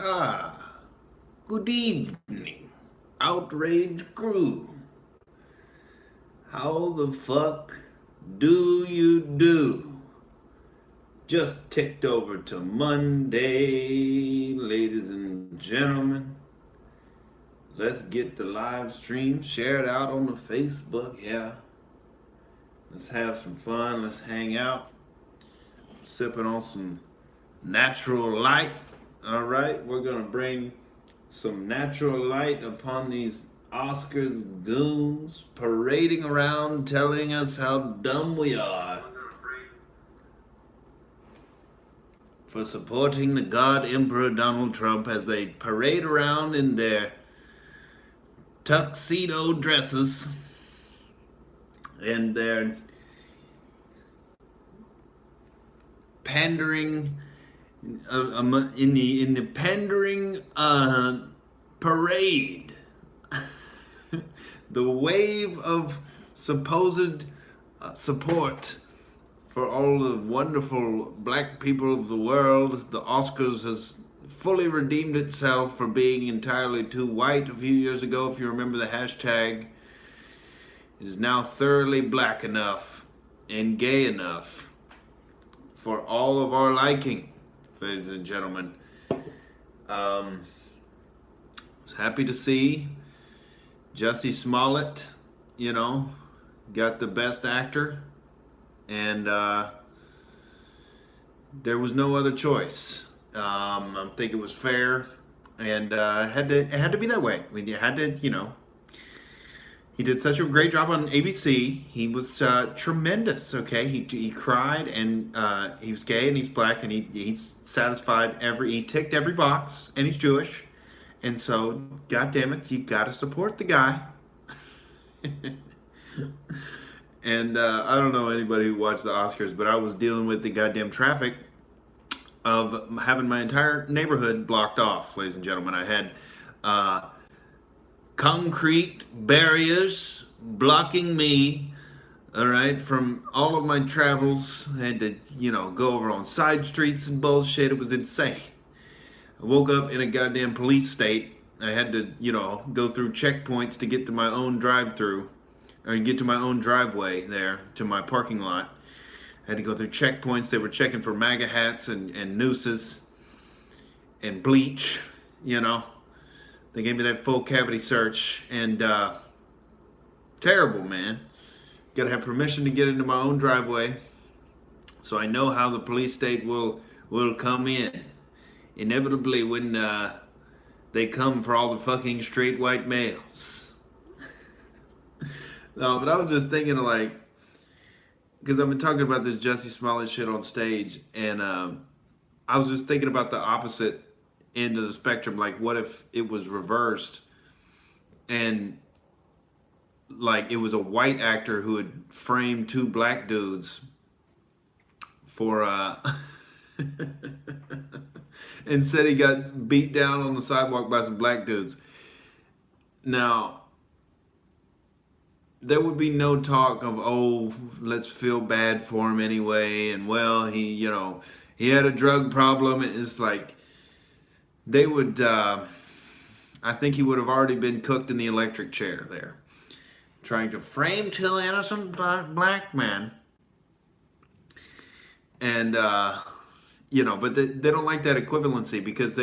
Ah, good evening, Outrage crew. How the fuck do you do? Just ticked over to Monday, ladies and gentlemen. Let's get the live stream shared out on the Facebook. Yeah, let's have some fun. Let's hang out, sipping on some natural light. All right, we're gonna bring some natural light upon these Oscars goons parading around telling us how dumb we are for supporting the God Emperor Donald Trump as they parade around in their tuxedo dresses and their pandering in the pandering parade. The wave of supposed support for all the wonderful black people of the world. The Oscars has fully redeemed itself for being entirely too white a few years ago. If you remember the hashtag, it is now thoroughly black enough and gay enough for all of our liking, ladies and gentlemen. I was happy to see Jussie Smollett, got the best actor, and there was no other choice. I think it was fair, and it had to be that way. I mean, you had to. He did such a great job on ABC. He was tremendous. Okay, he cried, and he was gay, and he's black, and he's satisfied he ticked every box, and he's Jewish, and so, God damn it, you got to support the guy. And I don't know anybody who watched the Oscars, but I was dealing with the goddamn traffic of having my entire neighborhood blocked off, ladies and gentlemen. I had concrete barriers blocking me, all right, from all of my travels. I had to, go over on side streets and bullshit. It was insane. I woke up in a goddamn police state. I had to, go through checkpoints to get to my own drive-through, or get to my own driveway there to my parking lot. I had to go through checkpoints. They were checking for MAGA hats and nooses and bleach, They gave me that full cavity search, and terrible, man. Gotta have permission to get into my own driveway, so I know how the police state will come in. Inevitably, when they come for all the fucking straight white males. No, but I was just thinking of because I've been talking about this Jussie Smollett shit on stage, and I was just thinking about the opposite end of the spectrum. Like, what if it was reversed, and it was a white actor who had framed two black dudes for and said he got beat down on the sidewalk by some black dudes. Now, there would be no talk of, oh, let's feel bad for him anyway, and well, he had a drug problem. It's like they would, I think he would have already been cooked in the electric chair there, trying to frame two innocent black men. And but they don't like that equivalency, because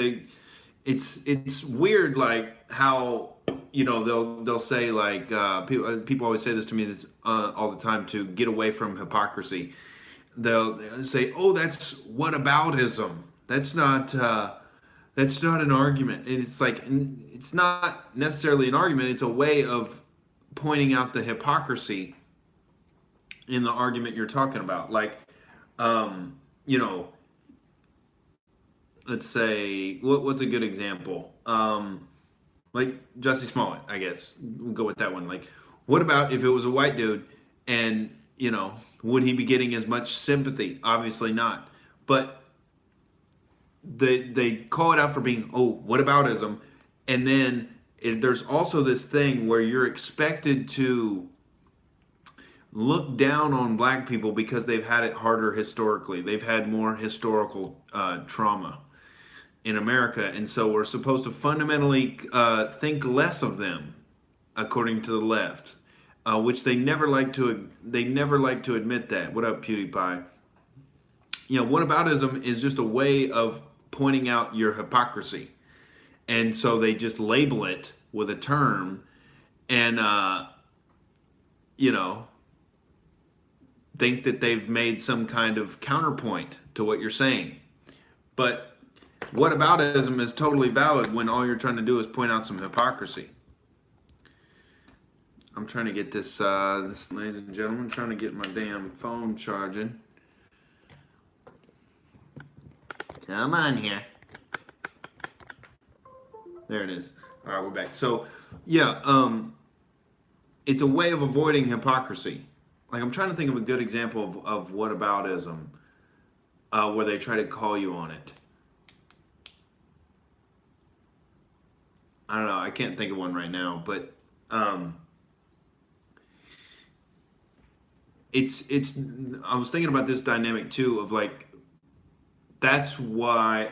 it's weird, like how they'll say, like, people always say this to me all the time, to get away from hypocrisy. They'll say, oh, that's whataboutism. That's not an argument. And it's like, it's not necessarily an argument. It's a way of pointing out the hypocrisy in the argument you're talking about. Like, let's say, what's a good example? Like Jussie Smollett, I guess. We'll go with that one. Like, what about if it was a white dude, and, would he be getting as much sympathy? Obviously not. But they call it out for being, oh, whataboutism. And then there's also this thing where you're expected to look down on black people because they've had it harder historically. They've had more historical trauma. in America, and so we're supposed to fundamentally think less of them, according to the left, which they never like to admit that. What up, PewDiePie? Whataboutism is just a way of pointing out your hypocrisy, and so they just label it with a term, and you know, think that they've made some kind of counterpoint to what you're saying. But whataboutism is totally valid when all you're trying to do is point out some hypocrisy. I'm trying to get this, ladies and gentlemen, trying to get my damn phone charging. Come on here. There it is. All right, we're back. So, yeah, it's a way of avoiding hypocrisy. Like, I'm trying to think of a good example of whataboutism, where they try to call you on it. I don't know. I can't think of one right now, but it's. I was thinking about this dynamic too of like, that's one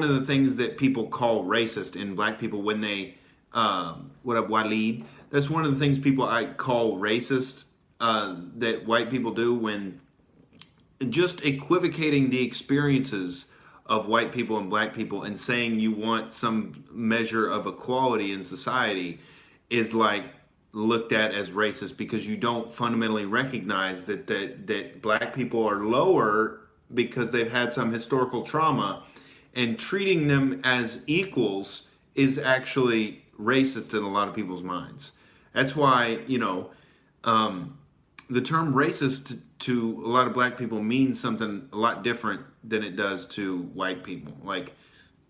of the things that people call racist in black people when they what up, Waleed? That's one of the things people I call racist that white people do when just equivocating the experiences of white people and black people and saying you want some measure of equality in society is like looked at as racist because you don't fundamentally recognize that black people are lower because they've had some historical trauma, and treating them as equals is actually racist in a lot of people's minds. That's why, the term racist to a lot of black people means something a lot different than it does to white people. Like,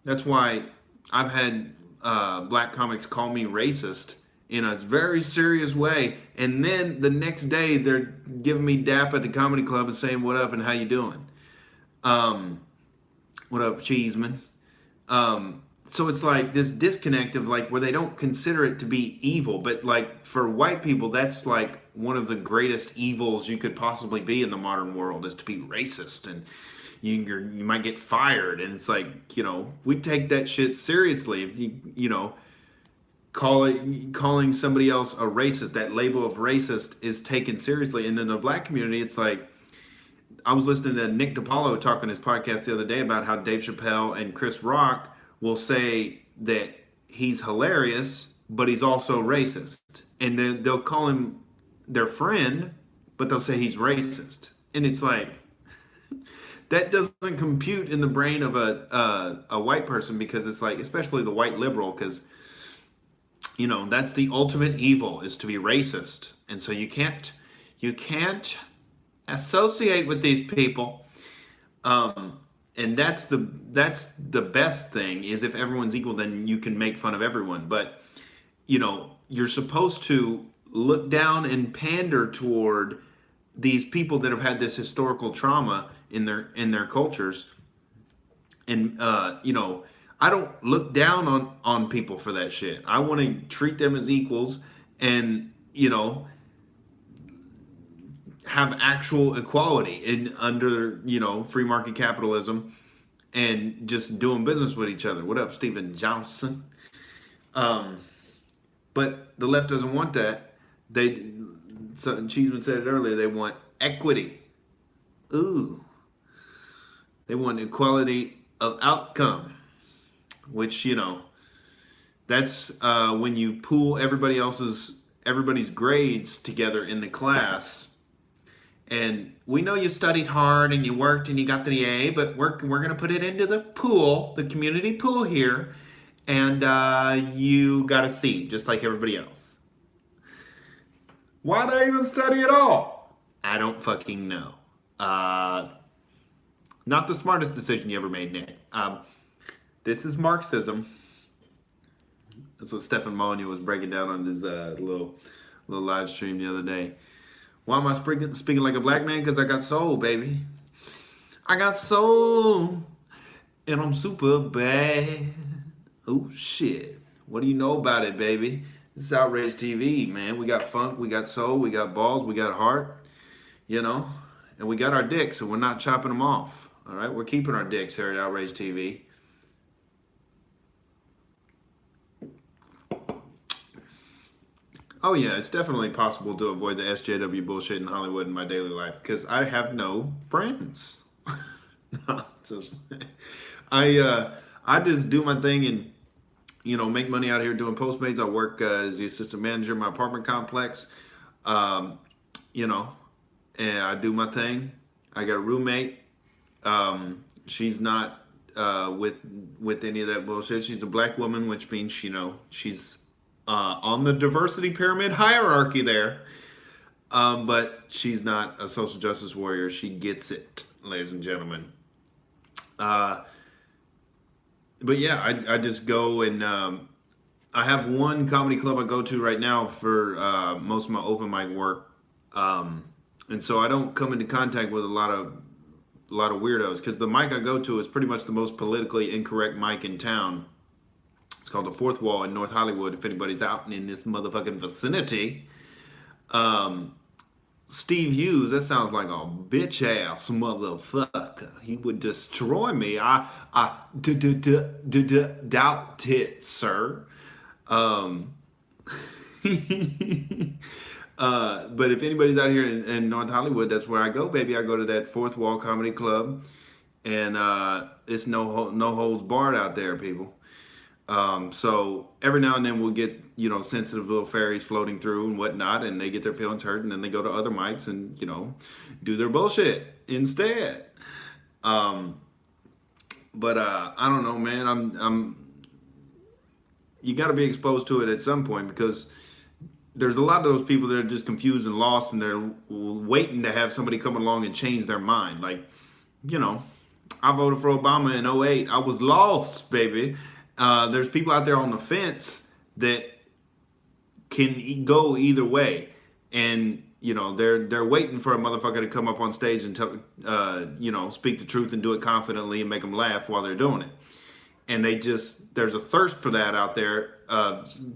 that's why I've had black comics call me racist in a very serious way, and then the next day they're giving me dap at the comedy club and saying, "What up and how you doing?" What up, Cheeseman? So it's like this disconnect of like where they don't consider it to be evil, but like for white people, that's like one of the greatest evils you could possibly be in the modern world is to be racist, and you might get fired. And it's like, we take that shit seriously. If calling somebody else a racist, that label of racist is taken seriously. And in the black community, it's like, I was listening to Nick DiPaolo talk on his podcast the other day about how Dave Chappelle and Chris Rock will say that he's hilarious, but he's also racist. And then they'll call him their friend, but they'll say he's racist. And it's like, that doesn't compute in the brain of a white person, because it's like, especially the white liberal, because, that's the ultimate evil is to be racist. And so you can't associate with these people. And that's the best thing, is if everyone's equal, then you can make fun of everyone. But you're supposed to look down and pander toward these people that have had this historical trauma in their cultures. And I don't look down on people for that shit. I want to treat them as equals, and have actual equality under free market capitalism, and just doing business with each other. What up, Stephen Johnson? But the left doesn't want that. Cheeseman said it earlier. They want equity. Ooh, they want equality of outcome, which that's when you pool everybody's grades together in the class. And we know you studied hard and you worked and you got the A, but we're going to put it into the pool, the community pool here, and you got a C, just like everybody else. Why'd I even study at all? I don't fucking know. Not the smartest decision you ever made, Nick. This is Marxism. That's what Stefan Molyneux was breaking down on his little live stream the other day. Why am I speaking like a black man? Because I got soul, baby. I got soul, and I'm super bad. Oh, shit. What do you know about it, baby? This is Outrage TV, man. We got funk, we got soul, we got balls, we got heart, and we got our dicks, and we're not chopping them off, all right? We're keeping our dicks here at Outrage TV. Oh yeah, it's definitely possible to avoid the SJW bullshit in Hollywood in my daily life because I have no friends. No, I just do my thing and make money out here doing Postmates. I work as the assistant manager in my apartment complex. Um, you know, and I do my thing. I got a roommate. She's not with any of that bullshit. She's a black woman, which means she's on the diversity pyramid hierarchy there. But she's not a social justice warrior. She gets it, ladies and gentlemen. Uh, but yeah, I just go and I have one comedy club I go to right now for most of my open mic work, and so I don't come into contact with a lot of weirdos because the mic I go to is pretty much the most politically incorrect mic in town. It's called the Fourth Wall in North Hollywood. If anybody's out in this motherfucking vicinity, um, Steve Hughes, that sounds like a bitch ass motherfucker. He would destroy me. I doubt it, sir. Um, but if anybody's out here in North Hollywood, that's where I go, baby. I go to that Fourth Wall Comedy Club, and it's no holds barred out there, people. So every now and then we'll get sensitive little fairies floating through and whatnot, and they get their feelings hurt, and then they go to other mics and do their bullshit instead. Um, but I don't know, man. I'm you got to be exposed to it at some point because there's a lot of those people that are just confused and lost, and they're waiting to have somebody come along and change their mind. Like, you know, I voted for Obama in '08. I was lost, baby. There's people out there on the fence that can go either way, and they're waiting for a motherfucker to come up on stage and tell, speak the truth and do it confidently and make them laugh while they're doing it. And there's a thirst for that out there.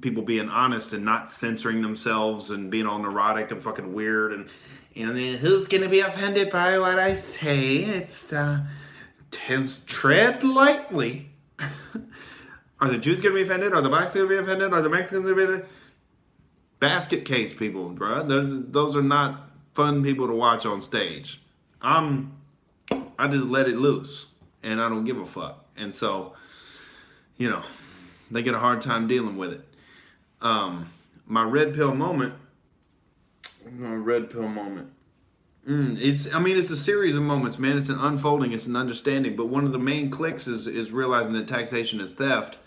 People being honest and not censoring themselves and being all neurotic and fucking weird and then who's gonna be offended by what I say? It's tread lightly. Are the Jews gonna be offended? Are the blacks gonna be offended? Are the Mexicans gonna be offended? Basket case people, bro. Those are not fun people to watch on stage. I just let it loose and I don't give a fuck. And so, they get a hard time dealing with it. My red pill moment. My red pill moment. It's a series of moments, man. It's an unfolding, it's an understanding. But one of the main clicks is realizing that taxation is theft,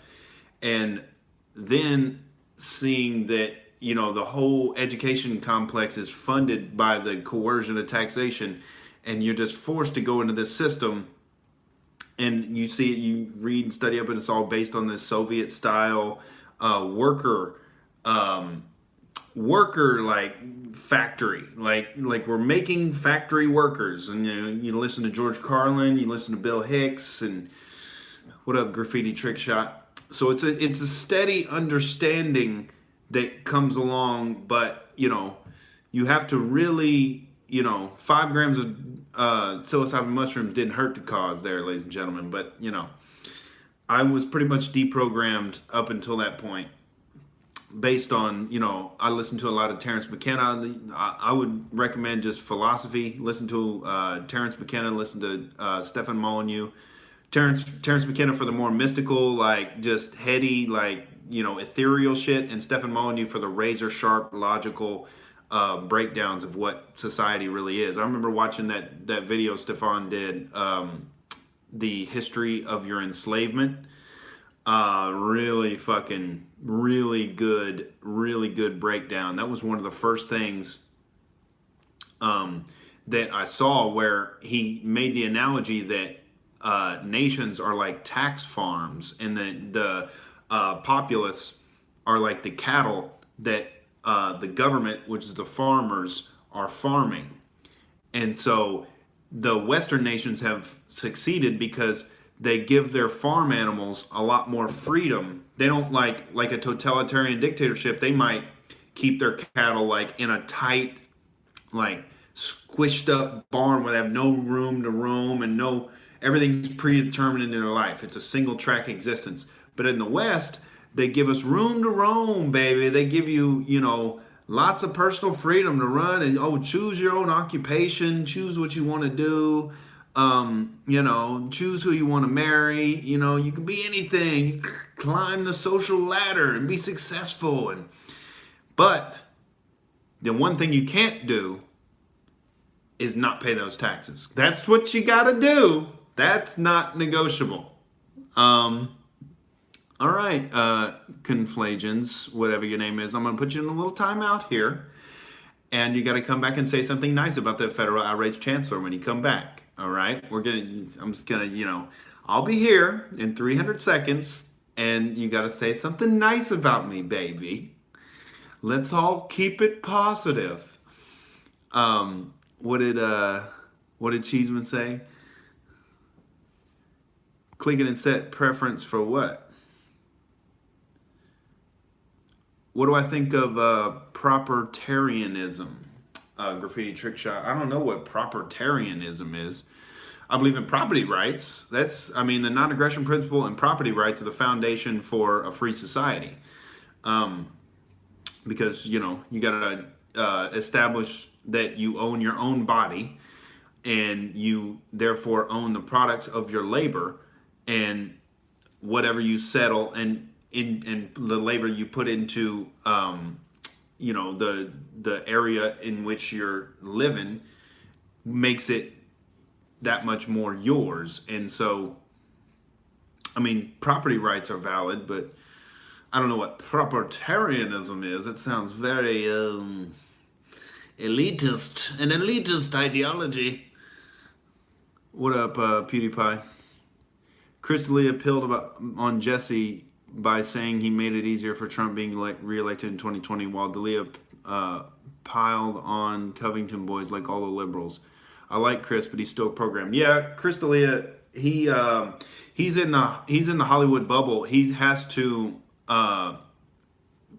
and then seeing that the whole education complex is funded by the coercion of taxation, and you're just forced to go into this system. And you see it, you read and study up, and it's all based on this Soviet style worker like factory, like we're making factory workers. And you listen to George Carlin, you listen to Bill Hicks, and what up, Graffiti Trick Shot. So it's a steady understanding that comes along, but you have to really 5 grams of psilocybin mushrooms didn't hurt the cause there, ladies and gentlemen. But I was pretty much deprogrammed up until that point, based on I listened to a lot of Terrence McKenna. I would recommend just philosophy. Listen to Terrence McKenna. Listen to Stefan Molyneux. Terrence McKenna for the more mystical, like just heady, like ethereal shit, and Stefan Molyneux for the razor sharp, logical breakdowns of what society really is. I remember watching that video Stefan did, the history of your enslavement. Really good breakdown. That was one of the first things that I saw where he made the analogy that nations are like tax farms, and the populace are like the cattle that the government, which is the farmers, are farming. And so the Western nations have succeeded because they give their farm animals a lot more freedom. They don't like a totalitarian dictatorship. They might keep their cattle like in a tight, like squished up barn where they have no room to roam and everything's predetermined in their life. It's a single track existence. But in the West, they give us room to roam, baby. They give you, lots of personal freedom to run and choose your own occupation, choose what you want to do, choose who you want to marry. You can be anything. You can climb the social ladder and be successful. But the one thing you can't do is not pay those taxes. That's what you got to do. That's not negotiable. All right, conflagens, whatever your name is, I'm going to put you in a little timeout here. And you got to come back and say something nice about the federal outrage chancellor when you come back. All right, I'm just going to, I'll be here in 300 seconds and you got to say something nice about me, baby. Let's all keep it positive. What did Cheeseman say? Clicking and set preference for what? What do I think of propertarianism? Graffiti trick shot. I don't know what propertarianism is. I believe in property rights. The non-aggression principle and property rights are the foundation for a free society. Because, you got to establish that you own your own body and you therefore own the products of your labor, and whatever you settle and in the labor you put into the area in which you're living makes it that much more yours. And so property rights are valid, but I don't know what propertarianism is. It sounds very elitist, an elitist ideology. What up, PewDiePie? Crystalia pilled on Jesse by saying he made it easier for Trump being re-elected in 2020, while D'Elia piled on Covington boys like all the liberals. I like Chris, but he's still programmed. Yeah, Chris D'Elia, he's in the Hollywood bubble. He has to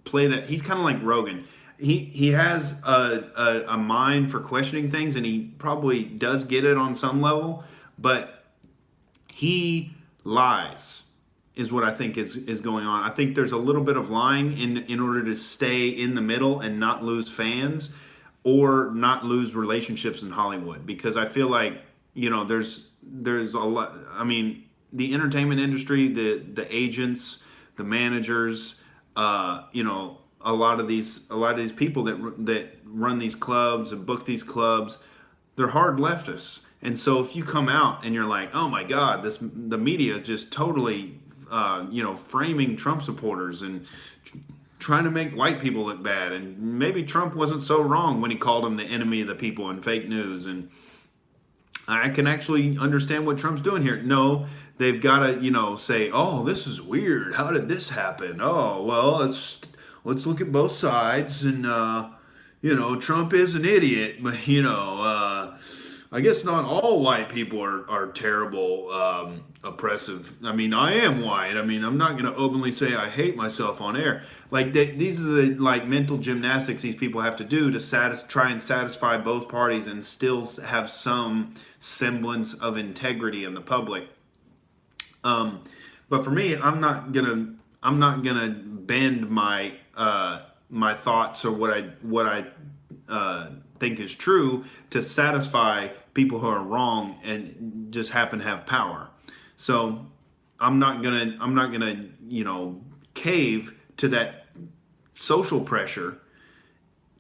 play that. He's kind of like Rogan. He has a mind for questioning things, and he probably does get it on some level, but he lies is what I think is going on. I think there's a little bit of lying in order to stay in the middle and not lose fans or not lose relationships in Hollywood, because I feel like there's a lot. The entertainment industry, the agents, the managers, a lot of these people that run these clubs and book these clubs, they're hard leftists. And so if you come out and you're like, oh my God, the media is just totally, framing Trump supporters and trying to make white people look bad. And maybe Trump wasn't so wrong when he called them the enemy of the people and fake news. And I can actually understand what Trump's doing here. No, they've got to, say, oh, this is weird. How did this happen? Oh, well, let's look at both sides. And, Trump is an idiot, but, I guess not all white people are terrible, oppressive. I am white. I'm not going to openly say I hate myself on air. These are the mental gymnastics these people have to do to try and satisfy both parties and still have some semblance of integrity in the public. But for me, I'm not gonna bend my my thoughts or what I think is true to satisfy people who are wrong and just happen to have power. So I'm not gonna cave to that social pressure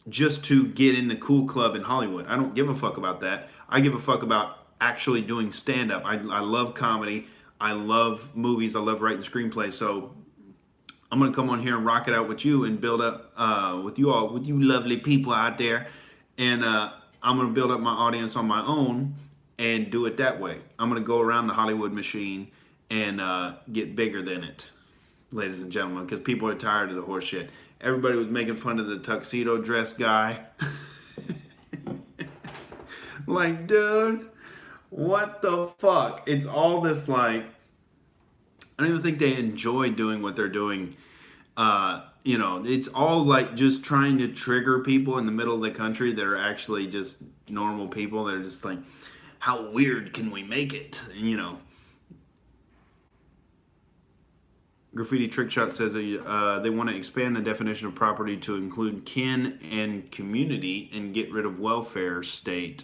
just to get in the cool club in Hollywood. I don't give a fuck about that. I give a fuck about actually doing stand-up. I love comedy. I love movies. I love writing screenplays. So I'm going to come on here and rock it out with you and build up with you lovely people out there. And I'm going to build up my audience on my own and do it that way. I'm going to go around the Hollywood machine and get bigger than it, ladies and gentlemen, because people are tired of the horse shit. Everybody was making fun of the tuxedo dress guy. Dude, what the fuck? It's all this I don't even think they enjoy doing what they're doing. It's all just trying to trigger people in the middle of the country that are actually just normal people. They're just how weird can we make it? Graffiti Trick Shot says they want to expand the definition of property to include kin and community and get rid of welfare state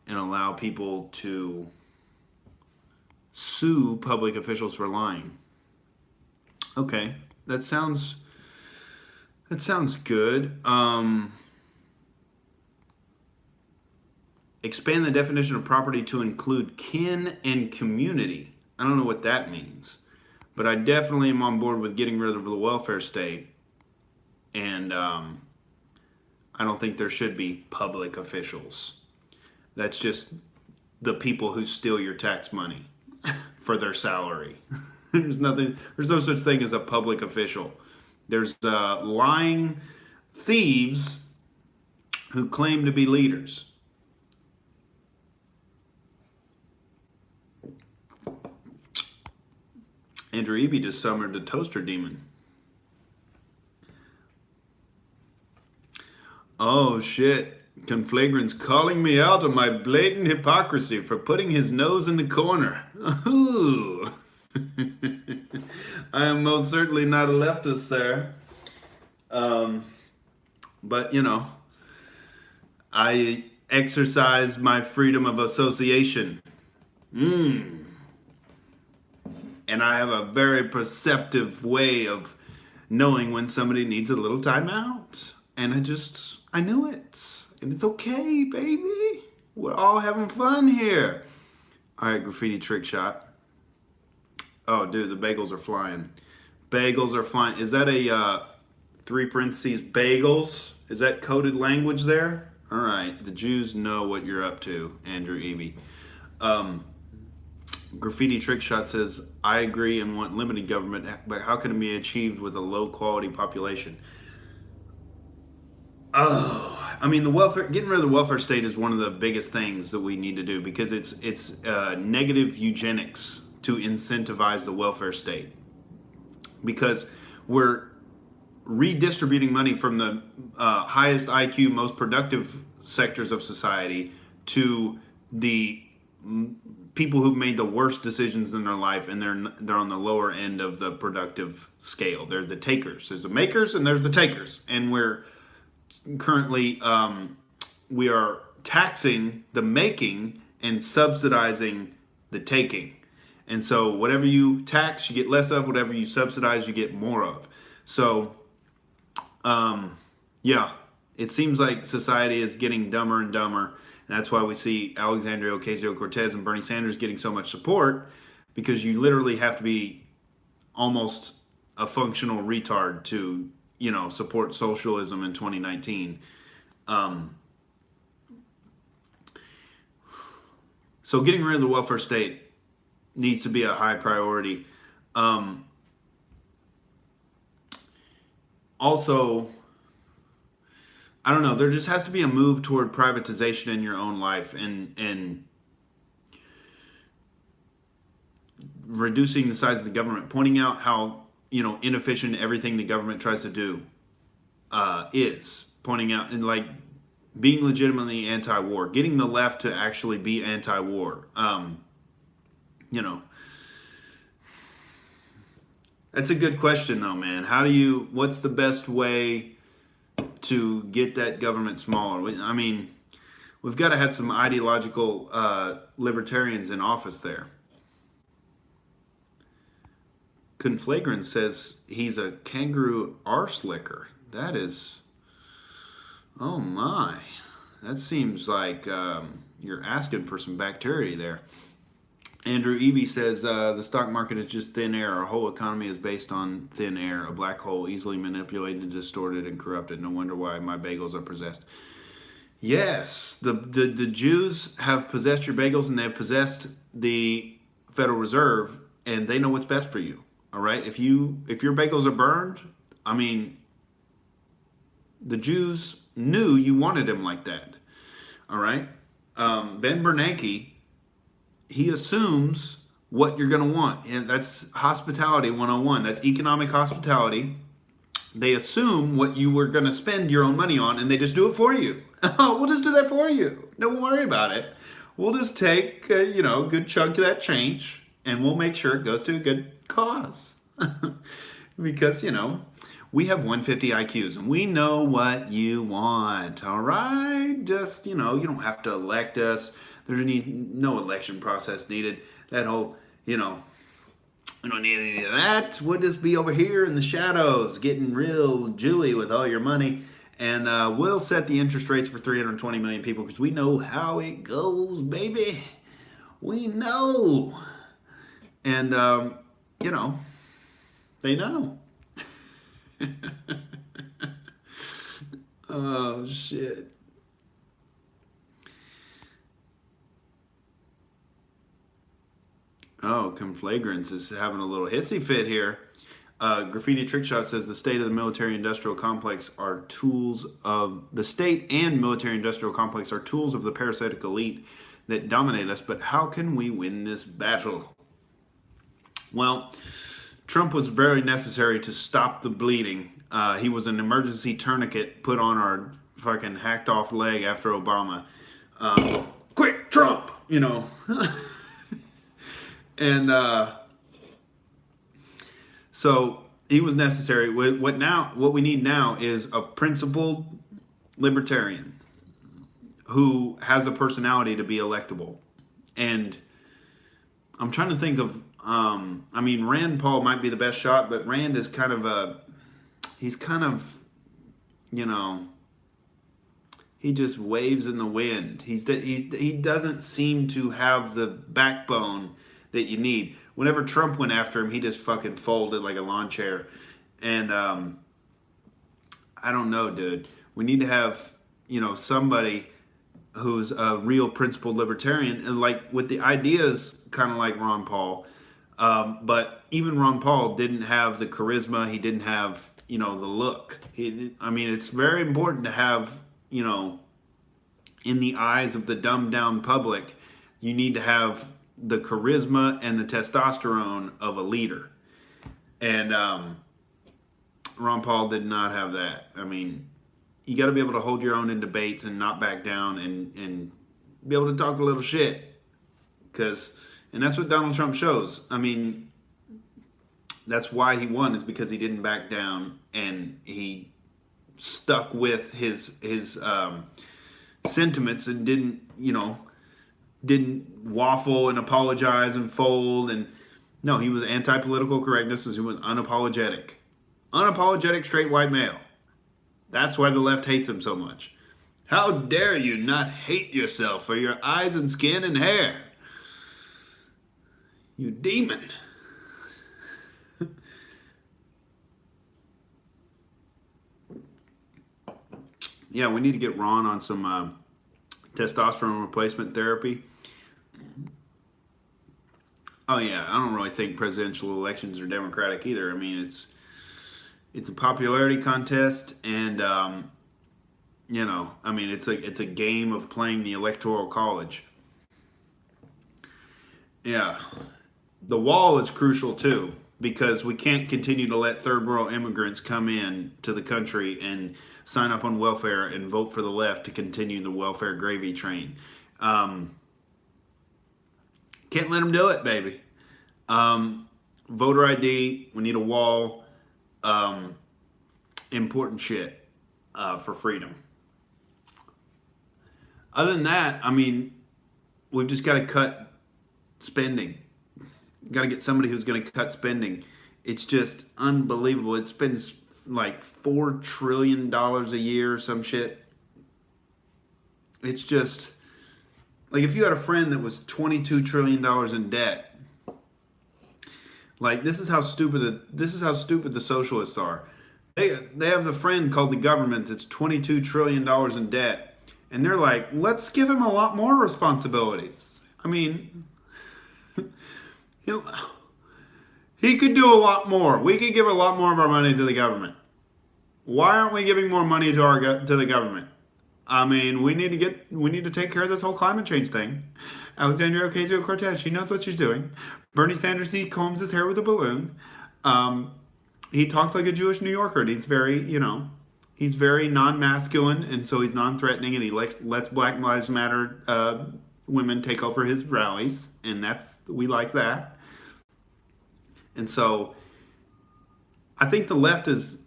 and allow people to sue public officials for lying. Okay, that sounds good. Expand the definition of property to include kin and community. I don't know what that means, but I definitely am on board with getting rid of the welfare state. And I don't think there should be public officials. That's just the people who steal your tax money for their salary. There's no such thing as a public official. There's lying thieves who claim to be leaders. Andrew Eby just summoned a toaster demon. Oh shit. Conflagrant's calling me out on my blatant hypocrisy for putting his nose in the corner. Ooh. I am most certainly not a leftist, sir. But, you know, I exercise my freedom of association. And I have a very perceptive way of knowing when somebody needs a little time out. And I knew it. And it's okay, baby. We're all having fun here. All right, Graffiti Trick Shot. Oh, dude, the bagels are flying. Bagels are flying. Is that a 3 parentheses bagels? Is that coded language there? All right, the Jews know what you're up to, Andrew Eby. Graffiti Trick Shot says, I agree and want limited government, but how can it be achieved with a low quality population? Oh, I mean, getting rid of the welfare state is one of the biggest things that we need to do because it's negative eugenics to incentivize the welfare state, because we're redistributing money from the highest IQ, most productive sectors of society to the people who've made the worst decisions in their life, and they're on the lower end of the productive scale. They're the takers. There's the makers and there's the takers, and we're currently we are taxing the making and subsidizing the taking. And so whatever you tax, you get less of. Whatever you subsidize, you get more of. So, yeah, it seems like society is getting dumber and dumber. And that's why we see Alexandria Ocasio-Cortez and Bernie Sanders getting so much support, because you literally have to be almost a functional retard to, you know, support socialism in 2019. So getting rid of the welfare state needs to be a high priority. Also, I don't know, there just has to be a move toward privatization in your own life and reducing the size of the government, pointing out how, you know, inefficient everything the government tries to do is, pointing out, and like being legitimately anti-war, getting the left to actually be anti-war. You know, that's a good question though, man. What's the best way to get that government smaller? I mean, we've got to have some ideological libertarians in office there. Conflagrant says he's a kangaroo arse licker. That is, oh my. That seems like you're asking for some bacteria there. Andrew Eby says the stock market is just thin air. Our whole economy is based on thin air, a black hole, easily manipulated, distorted, and corrupted. No wonder why my bagels are possessed. Yes, the Jews have possessed your bagels, and they have possessed the Federal Reserve, and they know what's best for you. All right, if your bagels are burned, I mean, the Jews knew you wanted them like that. All right, Ben Bernanke, he assumes what you're going to want. And that's hospitality 101. That's economic hospitality. They assume what you were going to spend your own money on, and they just do it for you. We'll just do that for you. Don't worry about it. We'll just take a good chunk of that change, and we'll make sure it goes to a good cause. Because, we have 150 IQs and we know what you want, all right? Just, you don't have to elect us. There's no election process needed. That whole, we don't need any of that. We'll just be over here in the shadows getting real Jewy with all your money. And we'll set the interest rates for 320 million people because we know how it goes, baby. We know. And, they know. Oh, shit. Oh, Conflagrants is having a little hissy fit here. Graffiti Trickshot says the state of the military-industrial complex are tools of the state and military-industrial complex are tools of the parasitic elite that dominate us. But how can we win this battle? Well, Trump was very necessary to stop the bleeding. He was an emergency tourniquet put on our fucking hacked off leg after Obama. Quick, Trump, And so he was necessary. What we need now is a principled libertarian who has a personality to be electable. And I'm trying to think of, Rand Paul might be the best shot, but Rand is kind of he just waves in the wind. He doesn't seem to have the backbone that you need. Whenever Trump went after him, he just fucking folded like a lawn chair. And I don't know, dude. We need to have, somebody who's a real principled libertarian, and like with the ideas, kind of like Ron Paul. But even Ron Paul didn't have the charisma. He didn't have, the look. It's very important to have, in the eyes of the dumbed down public, you need to have the charisma and the testosterone of a leader. And Ron Paul did not have that. You got to be able to hold your own in debates and not back down and be able to talk a little shit. And that's what Donald Trump shows. That's why he won, is because he didn't back down and he stuck with his sentiments and didn't waffle and apologize and fold. And no, he was anti-political correctness, as he was unapologetic. Unapologetic straight white male. That's why the left hates him so much. How dare you not hate yourself for your eyes and skin and hair? You demon. Yeah, we need to get Ron on some testosterone replacement therapy. Oh yeah, I don't really think presidential elections are democratic either. It's a popularity contest, and it's a game of playing the electoral college. Yeah, the wall is crucial too, because we can't continue to let third world immigrants come in to the country and sign up on welfare and vote for the left to continue the welfare gravy train. Can't let them do it, baby. Voter ID, we need a wall. Important shit for freedom. Other than that, we've just got to cut spending. Got to get somebody who's going to cut spending. It's just unbelievable. It spends like $4 trillion a year or some shit. It's just like if you had a friend that was $22 trillion in debt. Like this is how stupid the socialists are. They have the friend called the government that's $22 trillion in debt, and they're like, let's give him a lot more responsibilities. He could do a lot more. We could give a lot more of our money to the government. Why aren't we giving more money to the government? We need to take care of this whole climate change thing. Alexandria Ocasio-Cortez, she knows what she's doing. Bernie Sanders, he combs his hair with a balloon. He talks like a Jewish New Yorker, and he's very non-masculine, and so he's non-threatening, and he lets Black Lives Matter women take over his rallies, and we like that. And so I think the left is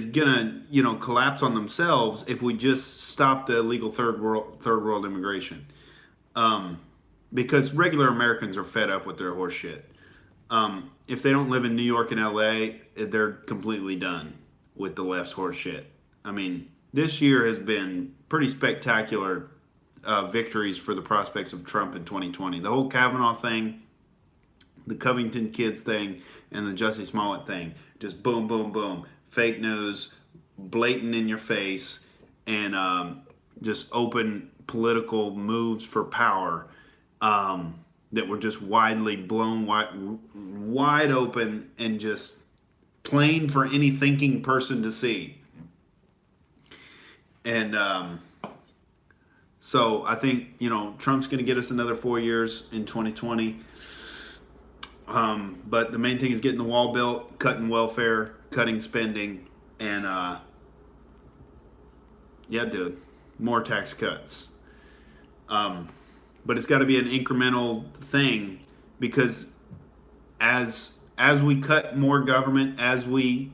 gonna collapse on themselves if we just stop the illegal third world immigration. Because regular Americans are fed up with their horse shit. If they don't live in New York and LA, they're completely done with the left's horse shit. I mean, this year has been pretty spectacular victories for the prospects of Trump in 2020. The whole Kavanaugh thing, the Covington kids thing, and the Jussie Smollett thing. Just boom, boom, boom. Fake news, blatant in your face, and just open political moves for power that were just widely blown wide open and just plain for any thinking person to see. And so I think, Trump's going to get us another 4 years in 2020. But the main thing is getting the wall built, cutting welfare, cutting spending, and yeah, dude, more tax cuts. But it's got to be an incremental thing, because as we cut more government, as we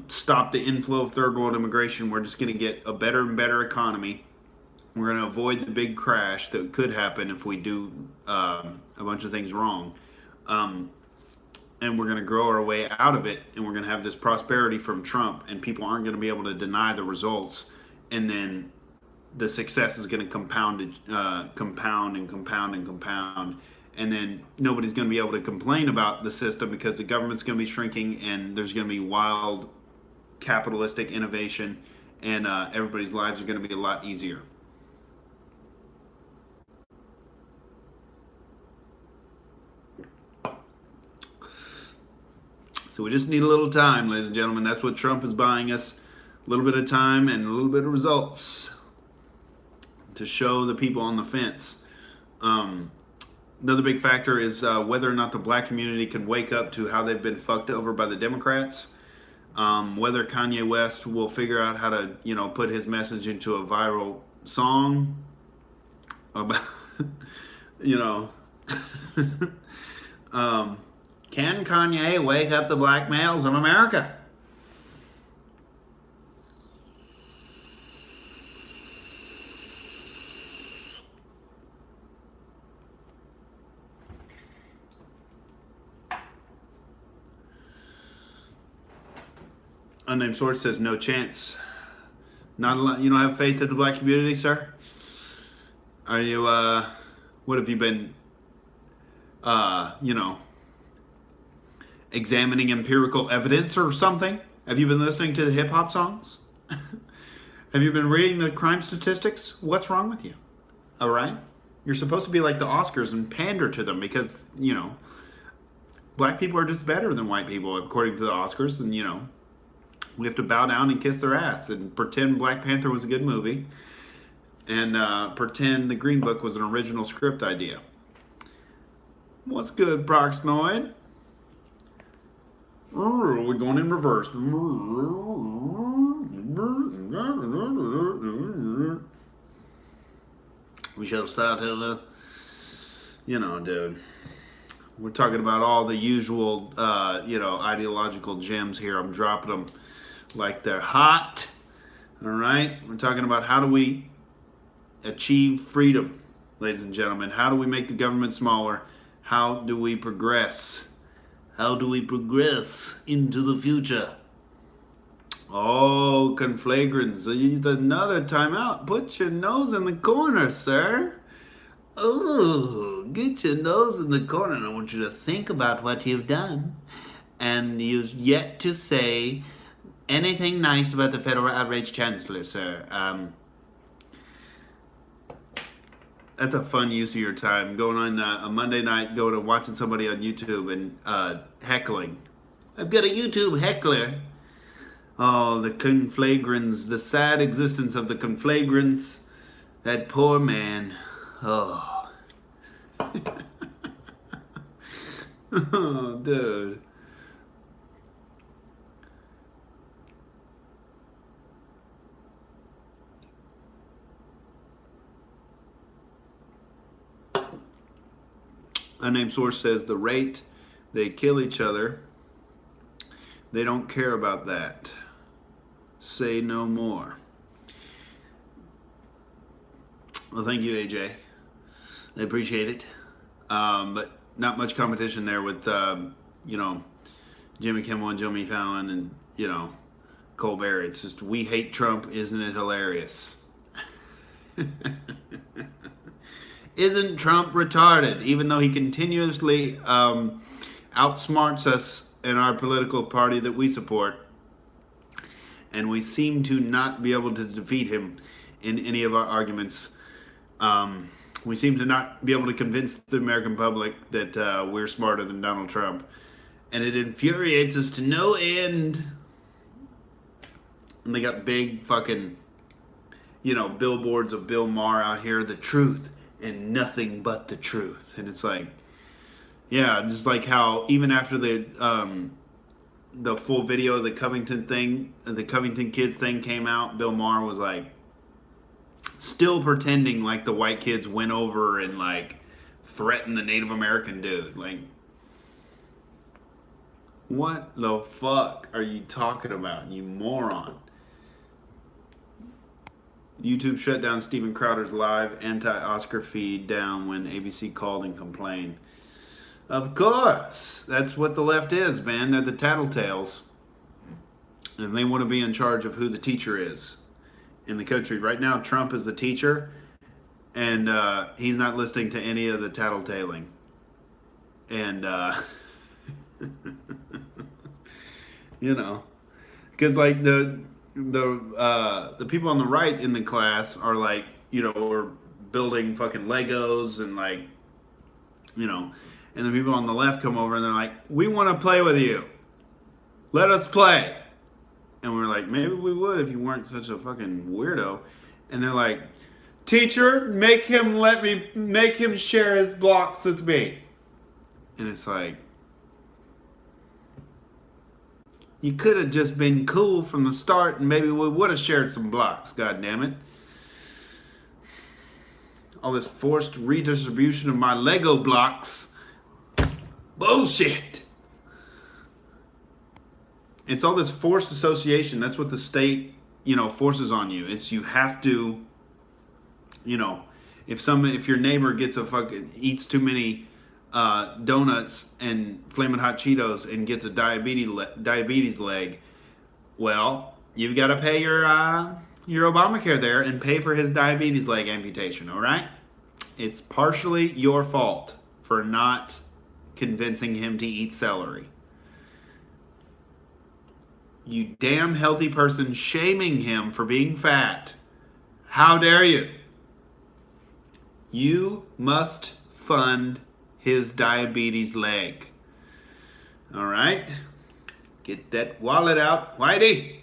stop the inflow of third world immigration, we're just going to get a better and better economy. We're going to avoid the big crash that could happen if we do a bunch of things wrong. And we're going to grow our way out of it, and we're going to have this prosperity from Trump, and people aren't going to be able to deny the results. And then the success is going to compound and compound and compound. And then nobody's going to be able to complain about the system, because the government's going to be shrinking, and there's going to be wild capitalistic innovation, and everybody's lives are going to be a lot easier. So we just need a little time, ladies and gentlemen. That's what Trump is buying us. A little bit of time and a little bit of results to show the people on the fence. Another big factor is whether or not the black community can wake up to how they've been fucked over by the Democrats. Whether Kanye West will figure out how to, put his message into a viral song about, can Kanye wake up the black males of America? Unnamed source says no chance. Not a lot. You don't have faith in the black community, sir? Are you? What have you been? Examining empirical evidence or something? Have you been listening to the hip hop songs? Have you been reading the crime statistics? What's wrong with you? All right, you're supposed to be like the Oscars and pander to them, because black people are just better than white people according to the Oscars, and we have to bow down and kiss their ass and pretend Black Panther was a good movie, and pretend the Green Book was an original script idea. What's good, Proxnoid? We're going in reverse. We shall start over. Dude. We're talking about all the usual, ideological gems here. I'm dropping them like they're hot. All right? We're talking about how do we achieve freedom, ladies and gentlemen. How do we make the government smaller? How do we progress? How do we progress into the future? Oh, conflagrants. Another time out. Put your nose in the corner, sir. Oh, get your nose in the corner. And I want you to think about what you've done. And you've yet to say anything nice about the federal outrage chancellor, sir. That's a fun use of your time. Going on a Monday night, going and watching somebody on YouTube and heckling. I've got a YouTube heckler. Oh, the conflagrants, the sad existence of the conflagrants. That poor man. Oh. Oh, dude. Unnamed source says the rate they kill each other They don't care about that. Say no more. Well, thank you, AJ. I appreciate it. But not much competition there with, Jimmy Kimmel and Jimmy Fallon and, Colbert. It's just, we hate Trump. Isn't it hilarious? Isn't Trump retarded? Even though he continuously outsmarts us in our political party that we support, and we seem to not be able to defeat him in any of our arguments. We seem to not be able to convince the American public that we're smarter than Donald Trump. And it infuriates us to no end. And they got big fucking, billboards of Bill Maher out here, the truth and nothing but the truth. And it's like, yeah, just like how even after the full video of the Covington thing, the Covington kids thing came out, Bill Maher was like, still pretending like the white kids went over and like threatened the Native American dude. Like, what the fuck are you talking about, you moron? YouTube shut down Steven Crowder's live anti-Oscar feed down when ABC called and complained. Of course, that's what the left is, man. They're the tattletales, and they want to be in charge of who the teacher is in the country. Right now, Trump is the teacher, and he's not listening to any of the tattletaling. And, because like the people on the right in the class are like, we're building fucking Legos and like, and the people on the left come over and they're like, we want to play with you. Let us play. And we're like, maybe we would if you weren't such a fucking weirdo. And they're like, teacher, make him share his blocks with me. And it's like, you could have just been cool from the start and maybe we would have shared some blocks, God damn it. All this forced redistribution of my Lego blocks. Bullshit. It's all this forced association. That's what the state, forces on you. It's you have to, if your neighbor eats too many donuts and Flamin' Hot Cheetos and gets a diabetes leg, well, you've got to pay your Obamacare there and pay for his diabetes leg amputation, all right? It's partially your fault for not convincing him to eat celery. You damn healthy person shaming him for being fat. How dare you? You must fund his diabetes leg. All right? Get that wallet out, Whitey.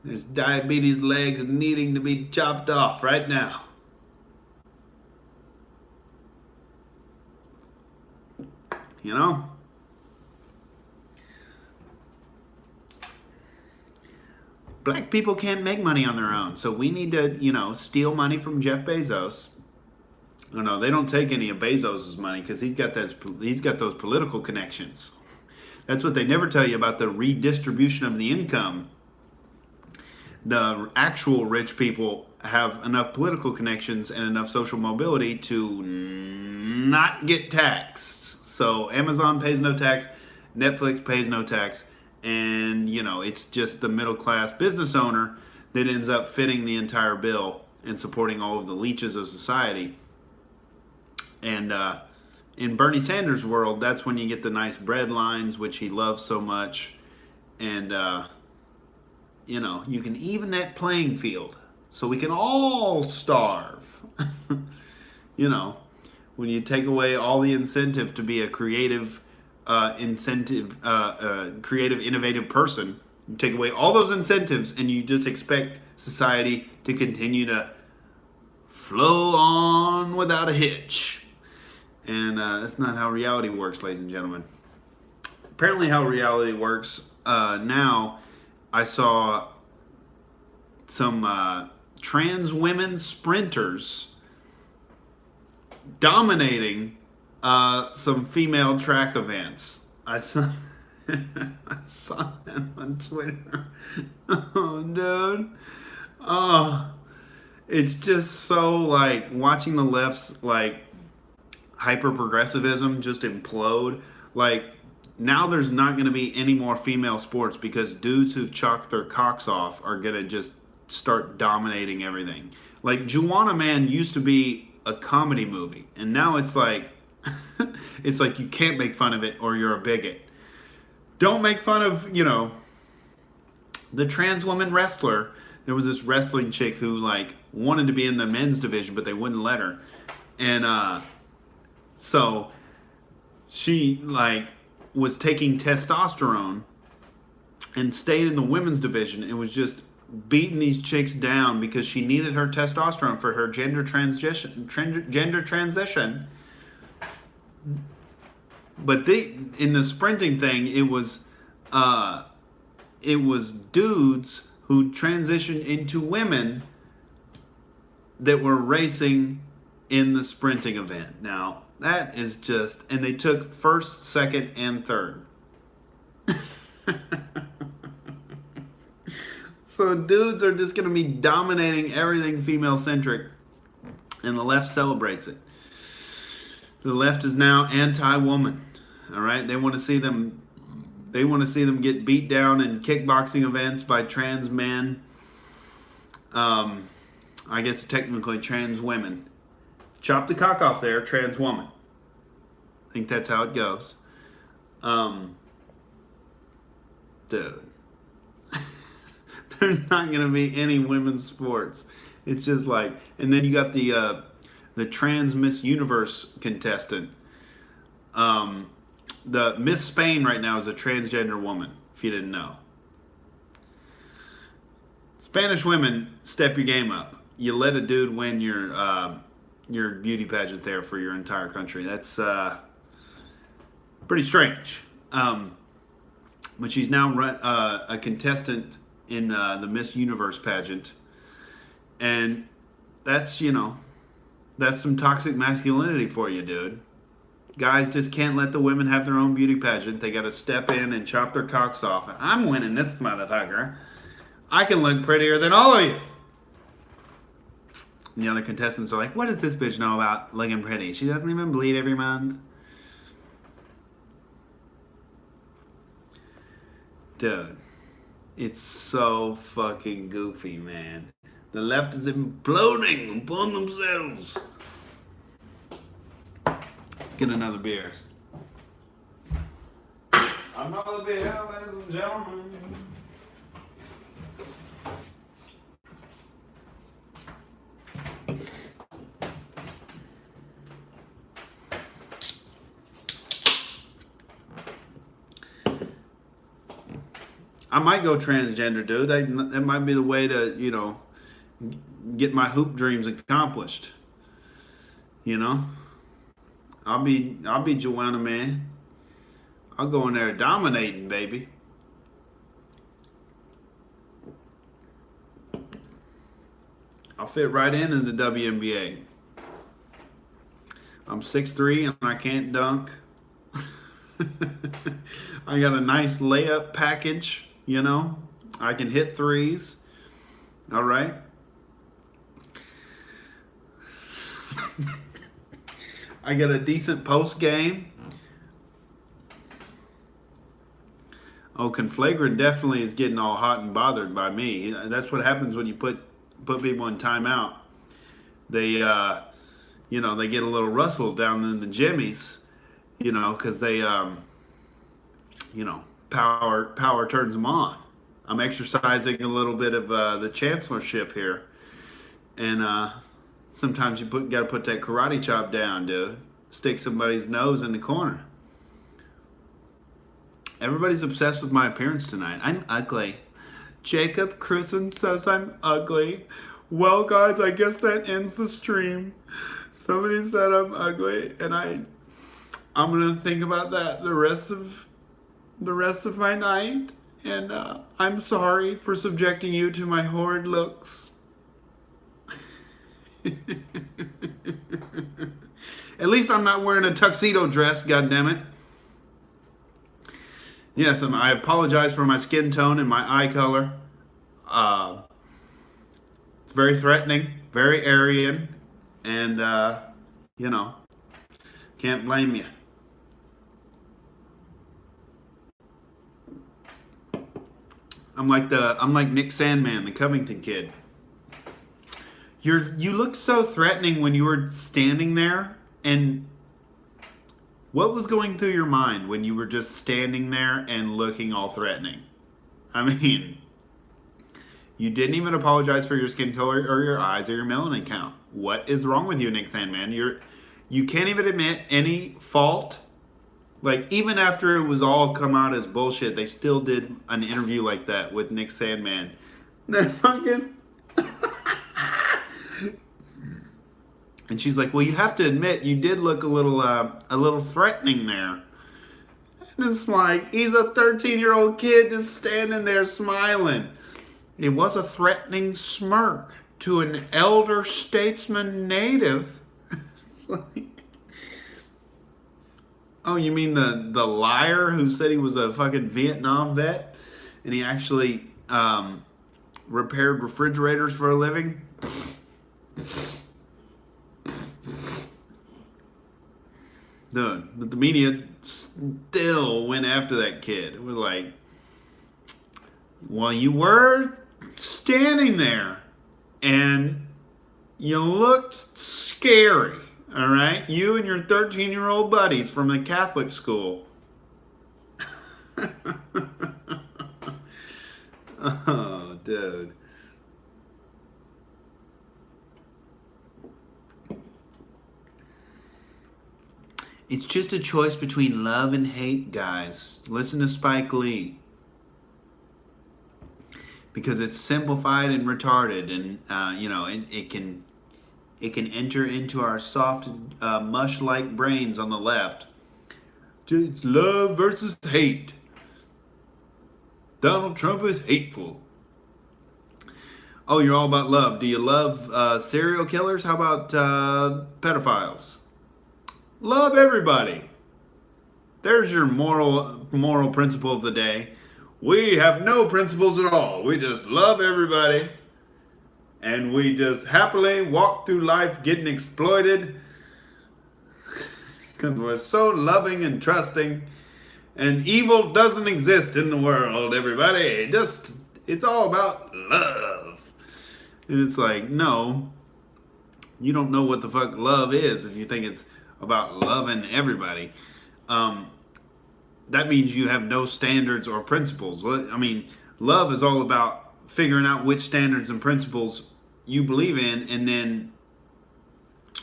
There's diabetes legs needing to be chopped off right now. Black people can't make money on their own, so we need to, steal money from Jeff Bezos. No, they don't take any of Bezos' money because he's got those political connections. That's what they never tell you about the redistribution of the income. The actual rich people have enough political connections and enough social mobility to not get taxed. So Amazon pays no tax, Netflix pays no tax, and it's just the middle class business owner that ends up fitting the entire bill and supporting all of the leeches of society. And in Bernie Sanders' world, that's when you get the nice bread lines, which he loves so much. And, you can even that playing field so we can all starve. When you take away all the incentive to be a creative, creative, innovative person, you take away all those incentives and you just expect society to continue to flow on without a hitch. And that's not how reality works, ladies and gentlemen. Apparently how reality works now, I saw some trans women sprinters dominating some female track events. I saw I saw that on Twitter. Oh, dude. Oh, it's just so like watching the left's like hyper progressivism just implode. Like now there's not going to be any more female sports because dudes who've chalked their cocks off are going to just start dominating everything. Like Juwanna Man used to be a comedy movie, and now it's like it's like you can't make fun of it or you're a bigot. Don't make fun of, the trans woman wrestler. There was this wrestling chick who like wanted to be in the men's division, but they wouldn't let her. And so she like was taking testosterone and stayed in the women's division and was just beating these chicks down because she needed her testosterone for her gender transition. But in the sprinting thing, it was dudes who transitioned into women that were racing in the sprinting event. Now that is just, and they took first, second, and third. So dudes are just going to be dominating everything female centric, and the left celebrates it. The left is now anti-woman. All right, they want to see them get beat down in kickboxing events by trans men. I guess technically trans women. Chop the cock off there, trans woman. I think that's how it goes. Dude. There's not going to be any women's sports. It's just like, and then you got the trans Miss Universe contestant. The Miss Spain right now is a transgender woman, if you didn't know. Spanish women, step your game up. You let a dude win your beauty pageant there for your entire country. That's pretty strange. But she's now a contestant in the Miss Universe pageant. And that's, that's some toxic masculinity for you, dude. Guys just can't let the women have their own beauty pageant. They got to step in and chop their cocks off. I'm winning this motherfucker. I can look prettier than all of you. And the other contestants are like, what does this bitch know about looking pretty? She doesn't even bleed every month. Dude, it's so fucking goofy, man. The left is imploding upon themselves. Let's get another beer. Another beer, ladies and gentlemen. I might go transgender, dude. That might be the way to, get my hoop dreams accomplished. I'll be Juwanna Man. I'll go in there dominating, baby. I'll fit right in the WNBA. I'm 6'3" and I can't dunk. I got a nice layup package. I can hit threes. All right. I got a decent post game. Oh, Conflagrant definitely is getting all hot and bothered by me. That's what happens when you put people in timeout. They, they get a little rustled down in the jimmies, because they, power turns them on. I'm exercising a little bit of the chancellorship here, and sometimes you got to put that karate chop down, dude. Stick somebody's nose in the corner. Everybody's obsessed with my appearance tonight. I'm ugly. Jacob Cruzen says I'm ugly. Well, guys, I guess that ends the stream. Somebody said I'm ugly, and I'm gonna think about that the rest of my night. And I'm sorry for subjecting you to my horrid looks. At least I'm not wearing a tuxedo dress, goddammit. Yes, and I apologize for my skin tone and my eye color. Uh, it's very threatening, very Aryan, and you know, can't blame you. I'm like Nick Sandman, the Covington kid. You looked so threatening when you were standing there, and what was going through your mind when you were just standing there and looking all threatening? I mean, you didn't even apologize for your skin color or your eyes or your melanin count. What is wrong with you, Nick Sandman? You can't even admit any fault. Like, even after it was all come out as bullshit, they still did an interview like that with Nick Sandman. That fucking. And she's like, "Well, you have to admit you did look a little threatening there." And it's like he's a 13-year-old kid just standing there smiling. It was a threatening smirk to an elder statesman native. It's like, oh, you mean the liar who said he was a fucking Vietnam vet and he actually repaired refrigerators for a living? Dude, but the media still went after that kid. It was like, well, you were standing there and you looked scary, all right? You and your 13-year-old buddies from the Catholic school. Oh, dude. It's just a choice between love and hate, guys. Listen to Spike Lee. Because it's simplified and retarded, and it can enter into our soft, mush-like brains on the left. It's love versus hate. Donald Trump is hateful. Oh, you're all about love. Do you love serial killers? How about pedophiles? Love everybody. There's your moral principle of the day. We have no principles at all. We just love everybody. And we just happily walk through life getting exploited. Because we're so loving and trusting. And evil doesn't exist in the world, everybody. It's all about love. And it's like, no. You don't know what the fuck love is if you think it's about loving everybody. That means you have no standards or principles. I mean, love is all about figuring out which standards and principles you believe in, and then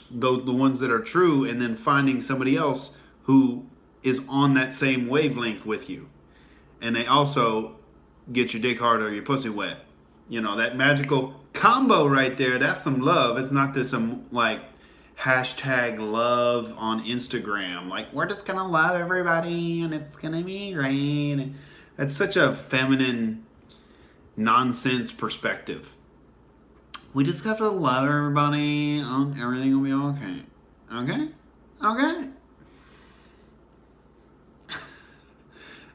the ones that are true, and then finding somebody else who is on that same wavelength with you. And they also get your dick hard or your pussy wet. You know, that magical combo right there, that's some love. It's not this like hashtag love on Instagram. Like, we're just gonna love everybody and it's gonna be great. That's such a feminine nonsense perspective. We just have to love everybody and everything will be okay. Okay? Okay.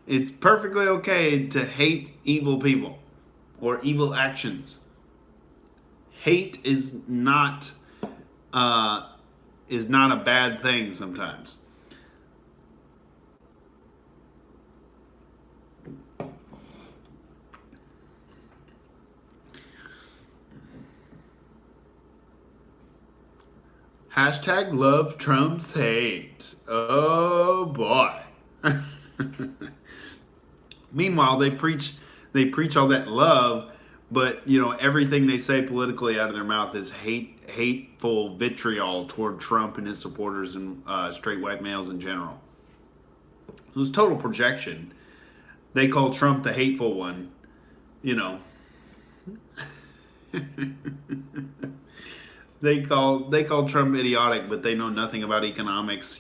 It's perfectly okay to hate evil people or evil actions. Hate is not a bad thing sometimes. Hashtag love trumps hate. Oh boy. Meanwhile, they preach all that love, but everything they say politically out of their mouth is hateful vitriol toward Trump and his supporters and straight white males in general. So it's total projection. They call Trump the hateful one, They call Trump idiotic, but they know nothing about economics,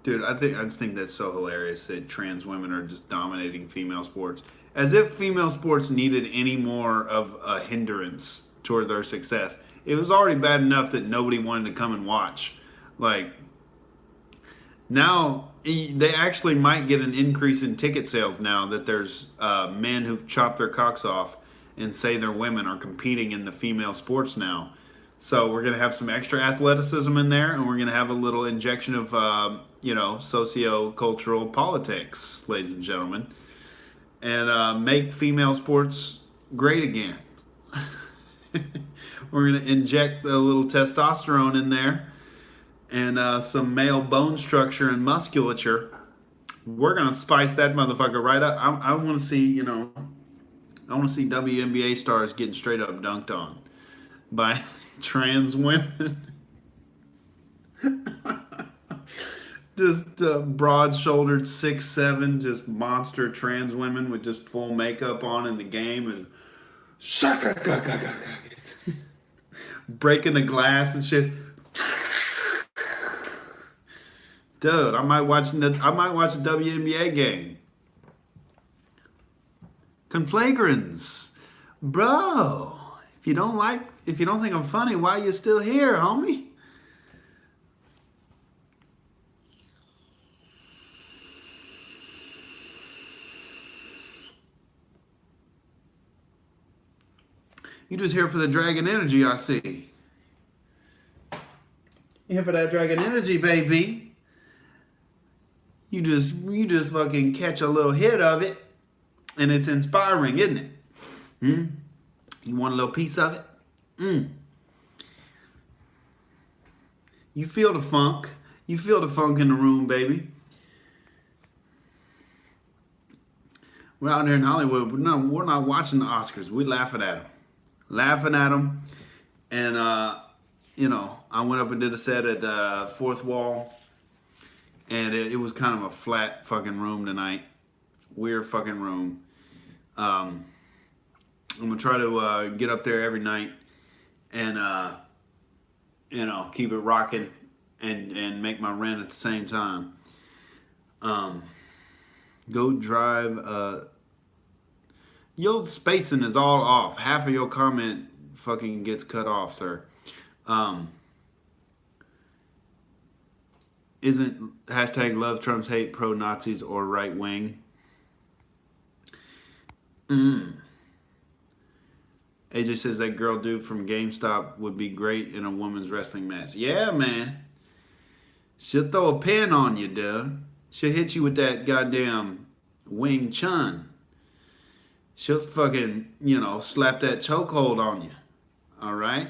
Dude, I just think that's so hilarious that trans women are just dominating female sports. As if female sports needed any more of a hindrance toward their success. It was already bad enough that nobody wanted to come and watch. Like, now they actually might get an increase in ticket sales now that there's men who've chopped their cocks off and say they're women are competing in the female sports now. So we're going to have some extra athleticism in there, and we're going to have a little injection of, socio-cultural politics, ladies and gentlemen, and make female sports great again. We're going to inject a little testosterone in there and some male bone structure and musculature. We're going to spice that motherfucker right up. I want to see, I want to see WNBA stars getting straight up dunked on by trans women. Just broad-shouldered 6'7", just monster trans women with just full makeup on in the game and breaking the glass and shit. Dude, I might watch a WNBA game. Conflagrants, bro. If you don't think I'm funny, why are you still here, homie? You just here for the dragon energy, I see. You here for that dragon energy, baby. You just fucking catch a little hit of it, and it's inspiring, isn't it? You want a little piece of it? You feel the funk. You feel the funk in the room, baby. We're out there in Hollywood, but no, we're not watching the Oscars. We're laughing at them. And, I went up and did a set at Fourth Wall, and it was kind of a flat fucking room tonight. Weird fucking room. I'm going to try to get up there every night and, keep it rocking and make my rent at the same time. Go drive. Your spacing is all off. Half of your comment fucking gets cut off, sir. Isn't hashtag love Trump's hate pro-Nazis or right wing? AJ says that girl dude from GameStop would be great in a women's wrestling match. Yeah, man. She'll throw a pin on you, dude. She'll hit you with that goddamn Wing Chun. She'll fucking, slap that chokehold on you. All right?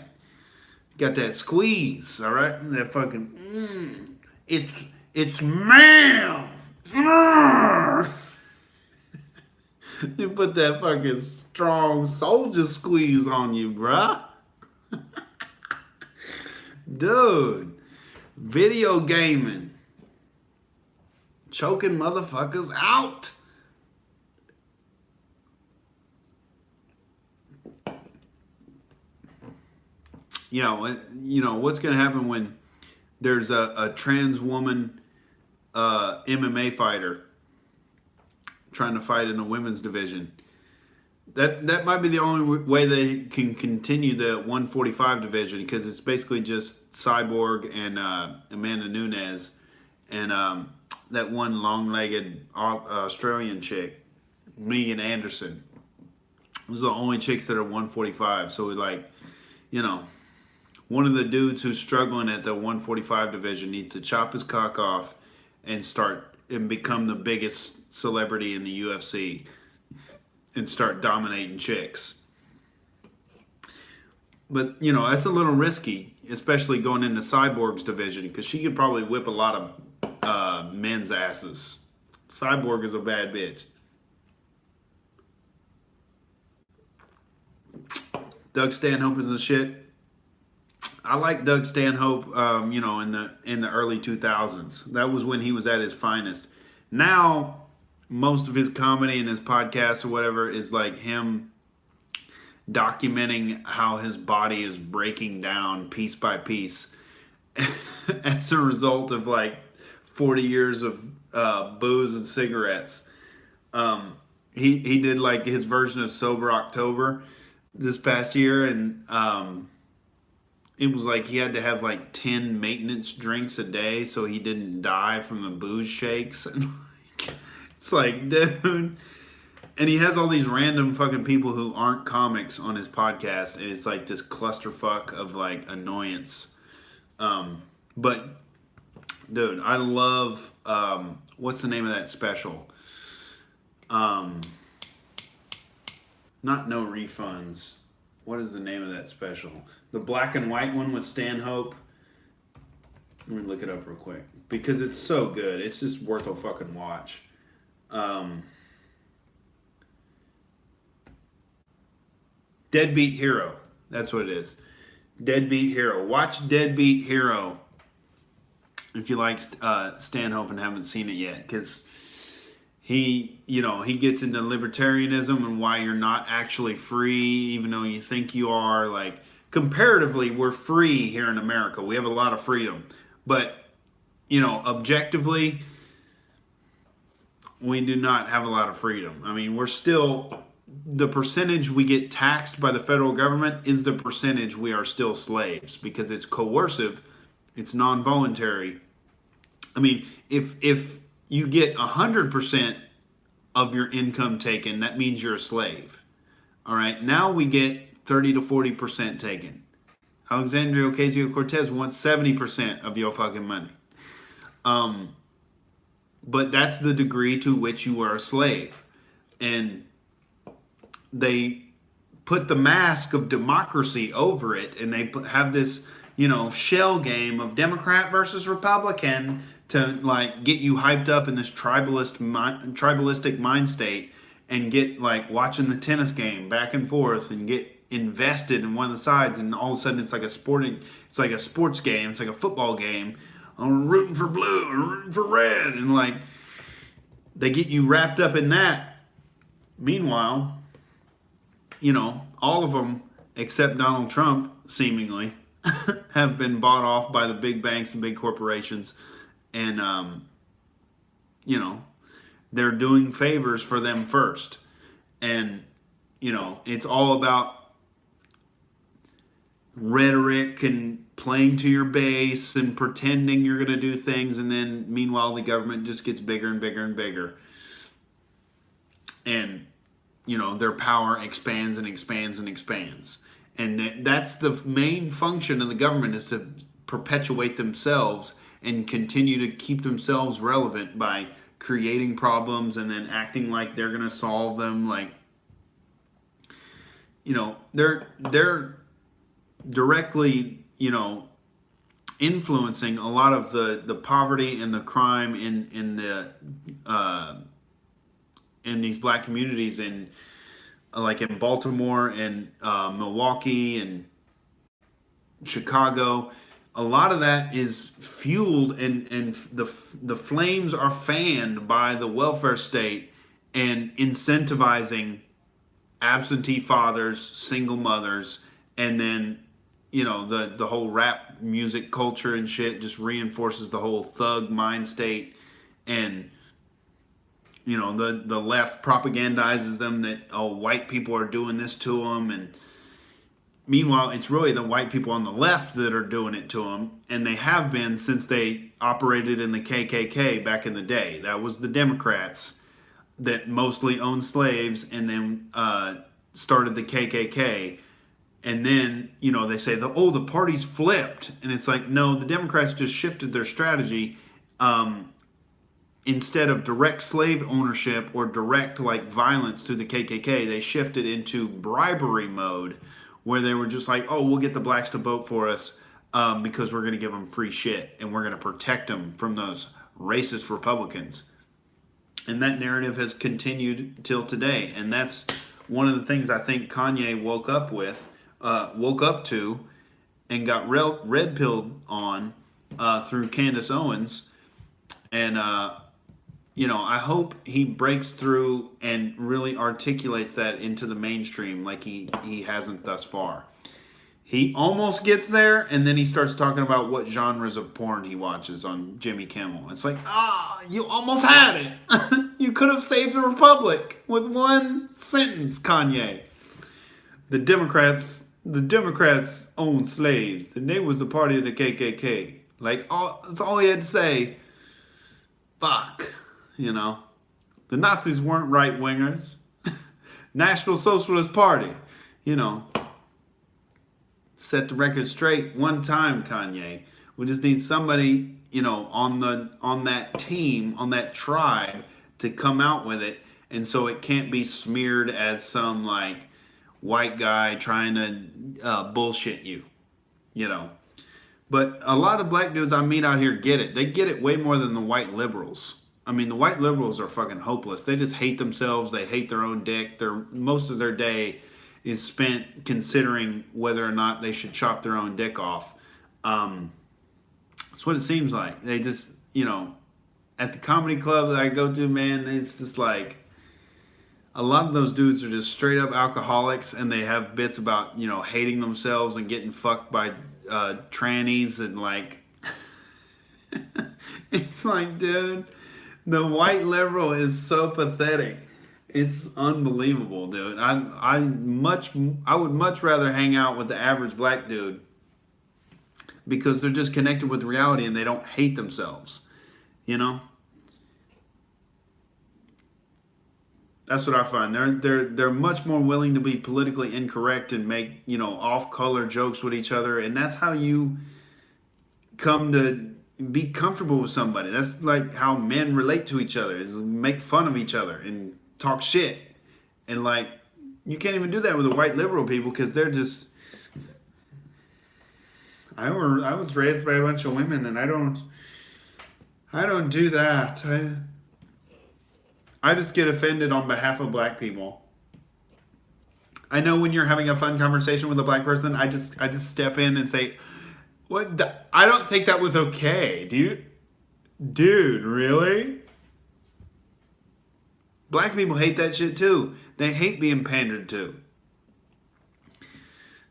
Got that squeeze, all right? That fucking, it's ma'am. You put that fucking strong soldier squeeze on you, bruh. Dude, video gaming. Choking motherfuckers out. What's going to happen when there's a trans woman MMA fighter trying to fight in the women's division? That might be the only way they can continue the 145 division, because it's basically just Cyborg and Amanda Nunes and that one long-legged Australian chick, Megan Anderson. Those are the only chicks that are 145. So one of the dudes who's struggling at the 145 division needs to chop his cock off and become the biggest celebrity in the UFC and start dominating chicks. But, that's a little risky, especially going into Cyborg's division, because she could probably whip a lot of men's asses. Cyborg is a bad bitch. Doug Stanhope is the shit. I like Doug Stanhope, in the early 2000s. That was when he was at his finest. Now, most of his comedy and his podcast or whatever is like him documenting how his body is breaking down piece by piece as a result of 40 years of booze and cigarettes. He did his version of Sober October, this past year, and it was like he had to have like 10 maintenance drinks a day so he didn't die from the booze shakes. And like, it's like, dude. And he has all these random fucking people who aren't comics on his podcast, and it's like this clusterfuck of like annoyance. But dude, I love what's the name of that special? Um, Not No Refunds. What is the name of that special? The black and white one with Stanhope. Let me look it up real quick because it's so good. It's just worth a fucking watch. Deadbeat Hero. That's what it is. Deadbeat Hero. Watch Deadbeat Hero if you like Stanhope and haven't seen it yet, because he gets into libertarianism and why you're not actually free, even though you think you are. Like, comparatively, we're free here in America. We have a lot of freedom, but objectively, we do not have a lot of freedom. I mean, we're still, the percentage we get taxed by the federal government is the percentage we are still slaves, because it's coercive, it's non-voluntary. I mean, if you get 100% of your income taken, that means you're a slave. All right, now we get 30 to 40% taken. Alexandria Ocasio-Cortez wants 70% of your fucking money. But that's the degree to which you are a slave. And they put the mask of democracy over it, and they have this, shell game of Democrat versus Republican to like get you hyped up in this tribalistic mind state, and get like watching the tennis game back and forth and get invested in one of the sides, and all of a sudden it's like a sports game, it's like a football game. I'm rooting for blue or rooting for red, and like they get you wrapped up in that. Meanwhile, all of them except Donald Trump seemingly have been bought off by the big banks and big corporations, and they're doing favors for them first, and it's all about rhetoric and playing to your base and pretending you're going to do things, and then meanwhile the government just gets bigger and bigger and bigger, and their power expands and expands and expands. And that's the main function of the government, is to perpetuate themselves and continue to keep themselves relevant by creating problems and then acting like they're going to solve them. Like, they're directly, influencing a lot of the poverty and the crime in these black communities in Baltimore and Milwaukee and Chicago. A lot of that is fueled, and the flames are fanned by the welfare state and incentivizing absentee fathers, single mothers, and then the whole rap music culture and shit just reinforces the whole thug mind state. And the left propagandizes them that, white people are doing this to them, and meanwhile it's really the white people on the left that are doing it to them, and they have been since they operated in the KKK back in the day. That was the Democrats that mostly owned slaves, and then started the KKK. And then they say the party's flipped, and it's like, no, the Democrats just shifted their strategy. Instead of direct slave ownership or direct violence to the KKK, they shifted into bribery mode, where they were just like, oh, we'll get the blacks to vote for us because we're going to give them free shit, and we're going to protect them from those racist Republicans. And that narrative has continued till today, and that's one of the things I think Kanye woke up to, and got red pilled on through Candace Owens. And I hope he breaks through and really articulates that into the mainstream like he hasn't thus far. He almost gets there, and then he starts talking about what genres of porn he watches on Jimmy Kimmel. It's like, you almost had it. You could have saved the republic with one sentence, Kanye. the Democrats owned slaves, and they was the party of the KKK. Like, that's all he had to say. Fuck, you know. The Nazis weren't right wingers. National Socialist Party, you know. Set the record straight one time, Kanye. We just need somebody, on that team, on that tribe, to come out with it, and so it can't be smeared as some like white guy trying to bullshit you, you know. But a lot of black dudes I meet out here get it. They get it way more than the white liberals. I mean, the white liberals are fucking hopeless. They just hate themselves. They hate their own dick. Most of their day is spent considering whether or not they should chop their own dick off. That's what it seems like. They just, at the comedy club that I go to, man, it's just like a lot of those dudes are just straight up alcoholics, and they have bits about, hating themselves and getting fucked by trannies and like, it's like, dude, the white liberal is so pathetic. It's unbelievable, dude. I would much rather hang out with the average black dude because they're just connected with reality and they don't hate themselves. That's what I find. They're much more willing to be politically incorrect and make, off-color jokes with each other, and that's how you come to be comfortable with somebody. That's like how men relate to each other, is make fun of each other and talk shit. And like, you can't even do that with the white liberal people because they're just. I was raised by a bunch of women, and I don't do that. I just get offended on behalf of black people. I know when you're having a fun conversation with a black person, I just step in and say, "What? I don't think that was okay. Dude, really?" Black people hate that shit too. They hate being pandered to.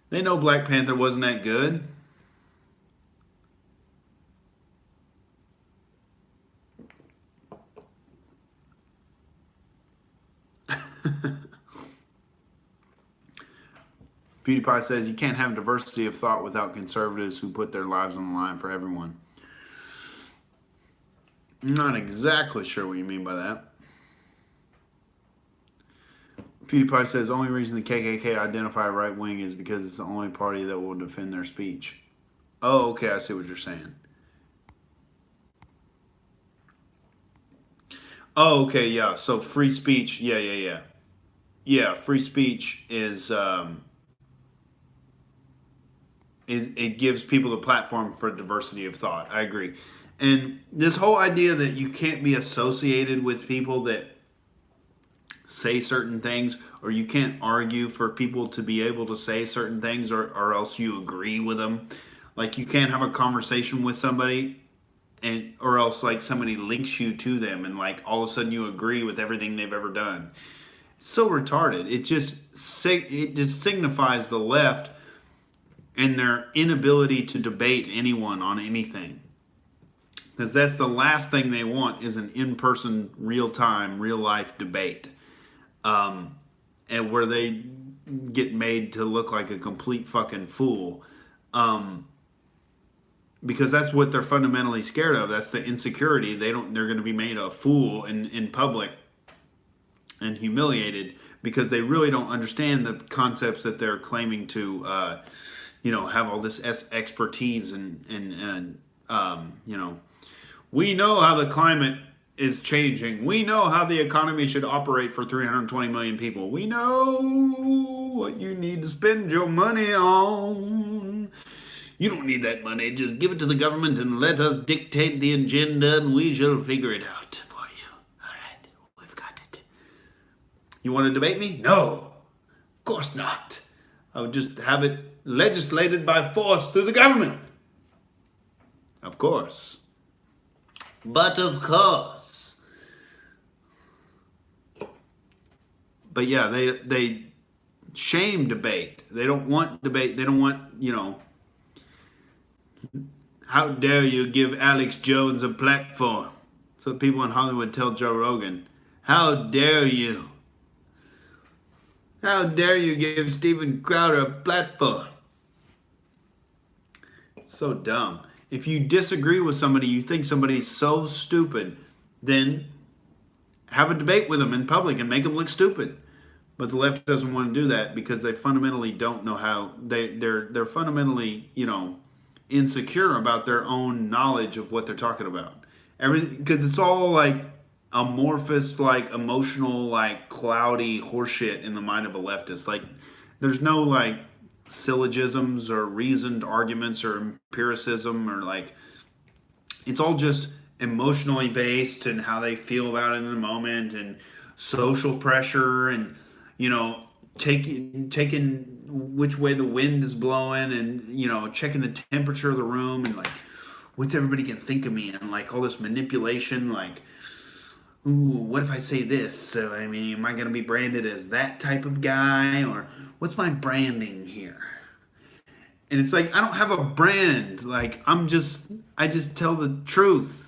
They know Black Panther wasn't that good. Beauty Pie says you can't have diversity of thought without conservatives who put their lives on the line for everyone. I'm not exactly sure what you mean by that. PewDiePie says the only reason the KKK identify right wing is because it's the only party that will defend their speech. Oh, okay, I see what you're saying. Oh, okay, yeah. So free speech, yeah. Yeah, free speech is it gives people the platform for diversity of thought. I agree. And this whole idea that you can't be associated with people that say certain things, or you can't argue for people to be able to say certain things, or else you agree with them. Like, you can't have a conversation with somebody or else like somebody links you to them and like all of a sudden you agree with everything they've ever done. It's so retarded. It just signifies the left and their inability to debate anyone on anything. Because that's the last thing they want, is an in-person, real-time, real-life debate. And where they get made to look like a complete fucking fool. Because that's what they're fundamentally scared of. That's the insecurity. They're going to be made a fool in public and humiliated because they really don't understand the concepts that they're claiming to, have all this expertise and we know how the climate is changing. We know how the economy should operate for 320 million people. We know what you need to spend your money on. You don't need that money. Just give it to the government and let us dictate the agenda and we shall figure it out for you. All right, we've got it. You want to debate me? No, of course not. I would just have it legislated by force through the government. Of course. But of course. But yeah, they shame debate. They don't want debate. They don't want, how dare you give Alex Jones a platform? So people in Hollywood tell Joe Rogan, how dare you? How dare you give Steven Crowder a platform? So dumb. If you disagree with somebody, you think somebody's so stupid, then have a debate with them in public and make them look stupid. But the left doesn't want to do that because they fundamentally don't know how they're fundamentally, insecure about their own knowledge of what they're talking about. Everything, because it's all like amorphous, like emotional, like cloudy horseshit in the mind of a leftist. Like there's no like syllogisms or reasoned arguments or empiricism or like it's all just emotionally based and how they feel about it in the moment and social pressure and taking which way the wind is blowing and checking the temperature of the room and like what's everybody can think of me and like all this manipulation like ooh, what if I say this? So I mean, am I gonna be branded as that type of guy or what's my branding here? And it's like I don't have a brand. Like I just tell the truth.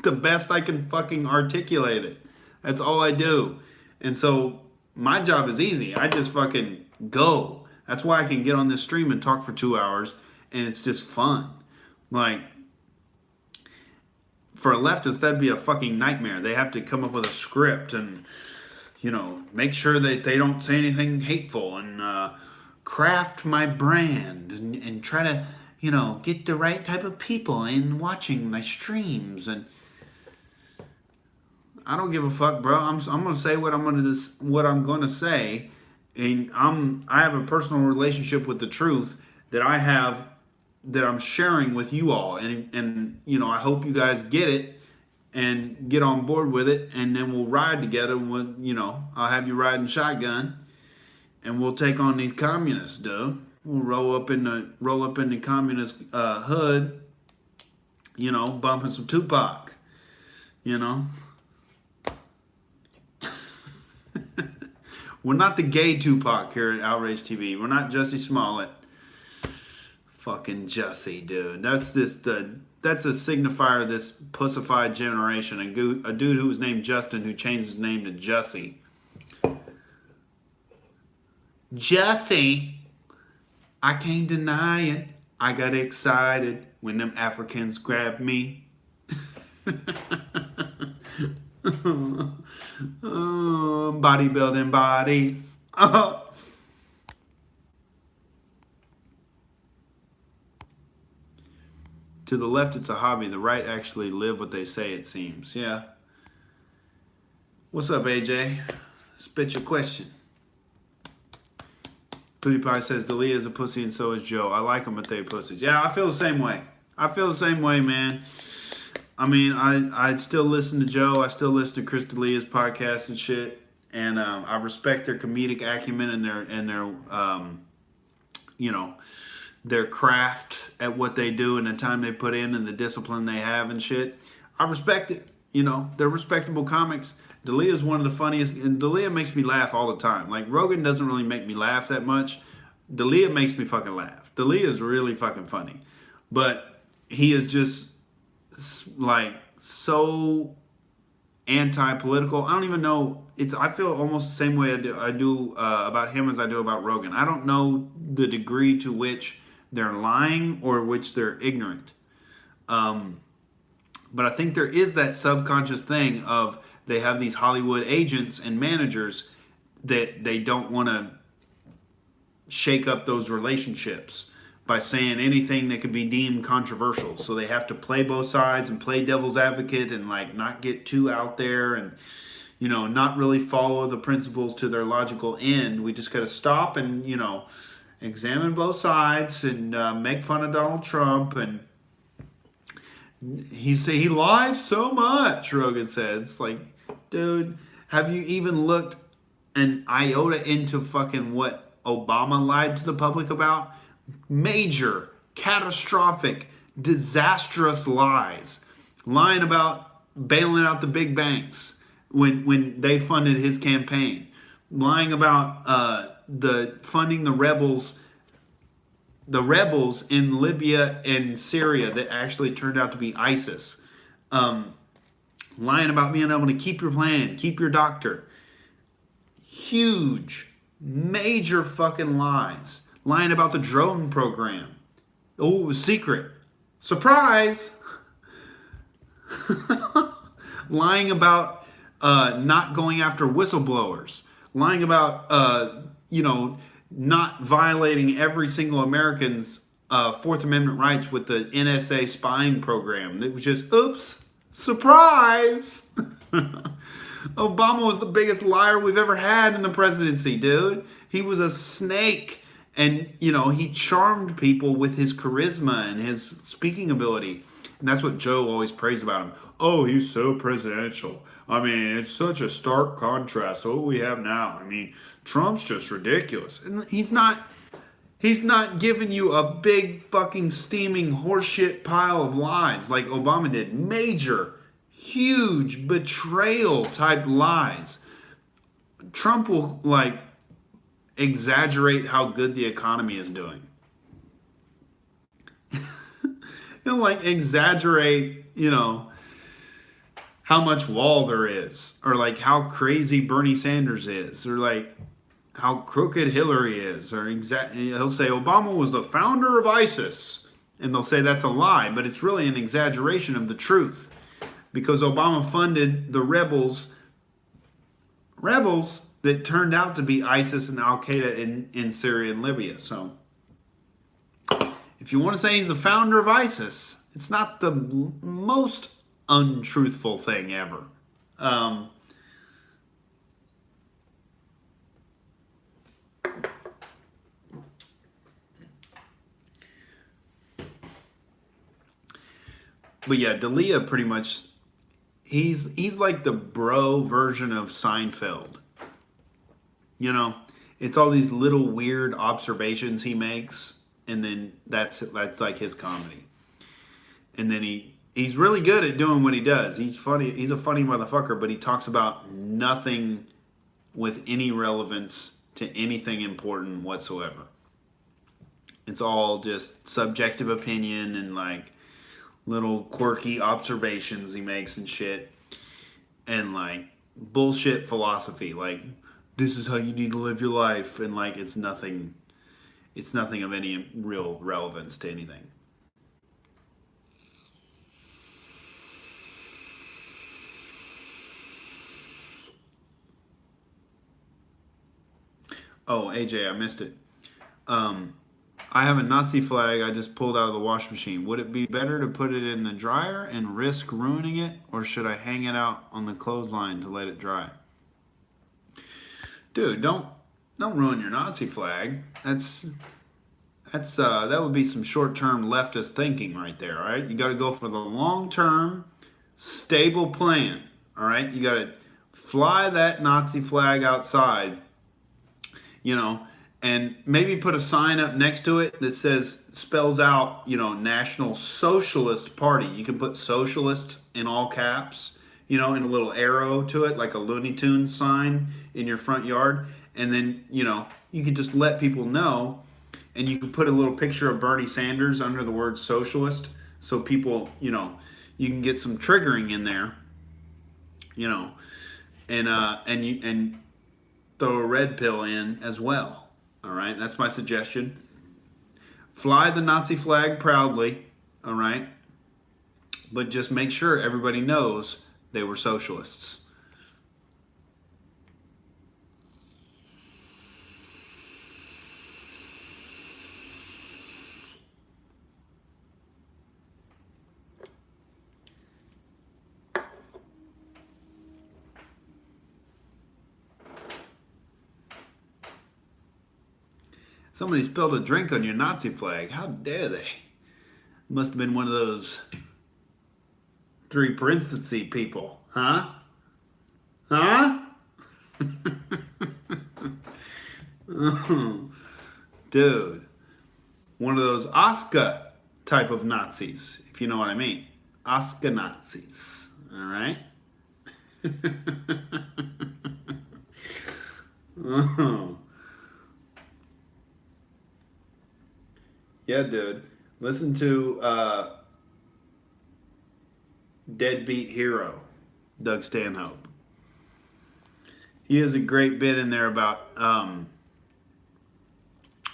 The best I can fucking articulate it. That's all I do. And so my job is easy. I just fucking go. That's why I can get on this stream and talk for 2 hours and it's just fun. Like for a leftist, that'd be a fucking nightmare. They have to come up with a script and make sure that they don't say anything hateful and craft my brand and try to, get the right type of people in watching my streams. And I don't give a fuck, bro. I'm gonna say what I'm gonna say, and I have a personal relationship with the truth that I have that I'm sharing with you all, and I hope you guys get it and get on board with it, and then we'll ride together. I'll have you riding shotgun. And we'll take on these communists, dude. We'll roll up in the communist hood, bumping some Tupac, We're not the gay Tupac here at Outrage TV. We're not Jussie Smollett. Fucking Jussie, dude. That's a signifier of this pussified generation. A dude who was named Justin who changed his name to Jussie. Jussie, I can't deny it. I got excited when them Africans grabbed me. Bodybuilding bodies. To the left, it's a hobby. The right actually live what they say, it seems. Yeah. What's up, AJ? Spit your question. PewDiePie says Dalia is a pussy and so is Joe. I like them, but they pussies. Yeah, I feel the same way. I feel the same way, man. I mean, I still listen to Joe. I still listen to Chris D'Elia's podcast and shit. And I respect their comedic acumen and their craft at what they do and the time they put in and the discipline they have and shit. I respect it. They're respectable comics. D'Elia is one of the funniest, and D'Elia makes me laugh all the time. Like, Rogan doesn't really make me laugh that much. D'Elia makes me fucking laugh. D'Elia is really fucking funny. But he is just, like, so anti-political. I don't even know. I feel almost the same way I do about him as I do about Rogan. I don't know the degree to which they're lying or which they're ignorant. But I think there is that subconscious thing of they have these Hollywood agents and managers that they don't want to shake up those relationships by saying anything that could be deemed controversial. So they have to play both sides and play devil's advocate and like not get too out there and not really follow the principles to their logical end. We just got to stop and examine both sides and make fun of Donald Trump. And he lies so much, Rogan says. It's like, dude, have you even looked an iota into fucking what Obama lied to the public about? Major, catastrophic, disastrous lies. Lying about bailing out the big banks when they funded his campaign. Lying about funding the rebels in Libya and Syria that actually turned out to be ISIS. Lying about being able to keep your plan, keep your doctor. Huge Major fucking lies. Lying about the drone program. Oh, it was secret. Surprise! Lying about not going after whistleblowers. Lying about, not violating every single American's Fourth Amendment rights with the NSA spying program. It was just, oops, surprise! Obama was the biggest liar we've ever had in the presidency, dude. He was a snake. And, he charmed people with his charisma and his speaking ability. And that's what Joe always praised about him. Oh, he's so presidential. I mean, it's such a stark contrast to what we have now. I mean, Trump's just ridiculous. And he's not giving you a big fucking steaming horseshit pile of lies like Obama did. Major, huge betrayal type lies. Trump will exaggerate how good the economy is doing. He'll exaggerate, how much wall there is, or how crazy Bernie Sanders is, or how crooked Hillary is, or he'll say Obama was the founder of ISIS, and they'll say that's a lie, but it's really an exaggeration of the truth, because Obama funded the rebels that turned out to be ISIS and Al Qaeda in Syria and Libya. So, if you want to say he's the founder of ISIS, it's not the most untruthful thing ever. But yeah, D'Elia pretty much, he's like the bro version of Seinfeld. It's all these little weird observations he makes, and then that's like his comedy. And then he's really good at doing what he does. He's funny. He's a funny motherfucker, but he talks about nothing with any relevance to anything important whatsoever. It's all just subjective opinion and little quirky observations he makes and shit. And bullshit philosophy. This is how you need to live your life. And it's nothing of any real relevance to anything. Oh, AJ, I missed it. I have a Nazi flag I just pulled out of the wash machine. Would it be better to put it in the dryer and risk ruining it, or should I hang it out on the clothesline to let it dry? Dude, don't ruin your Nazi flag. That would be some short-term leftist thinking right there, all right? You got to go for the long-term, stable plan, all right? You got to fly that Nazi flag outside, and maybe put a sign up next to it that spells out, National Socialist Party. You can put socialist in all caps, and a little arrow to it, like a Looney Tunes sign in your front yard. And then, you can just let people know, and you can put a little picture of Bernie Sanders under the word socialist, so people, you can get some triggering in there, and throw a red pill in as well. All right, that's my suggestion. Fly the Nazi flag proudly, all right? But just make sure everybody knows they were socialists. Somebody spilled a drink on your Nazi flag. How dare they? Must have been one of those three parentheses people. Huh? Huh? Oh, dude. One of those Oscar type of Nazis, if you know what I mean. Oscar Nazis. All right? Oh. Yeah, dude. Listen to Deadbeat Hero, Doug Stanhope. He has a great bit in there about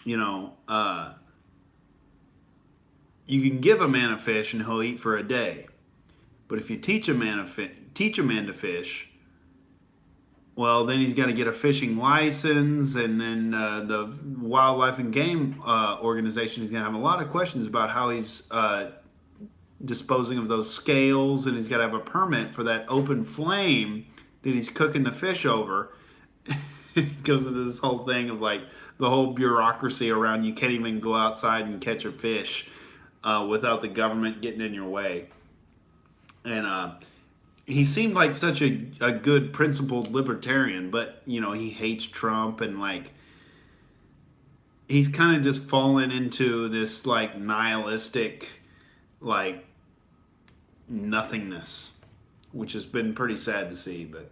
You know, you can give a man a fish and he'll eat for a day. But if you teach a man to fish, well, then he's got to get a fishing license, and then the wildlife and game organization is going to have a lot of questions about how he's disposing of those scales, and he's got to have a permit for that open flame that he's cooking the fish over. It goes into this whole thing of like the whole bureaucracy around you can't even go outside and catch a fish without the government getting in your way. And he seemed like such a good principled libertarian, but you know, he hates Trump, and like he's kind of just fallen into this like nihilistic like nothingness, which has been pretty sad to see. But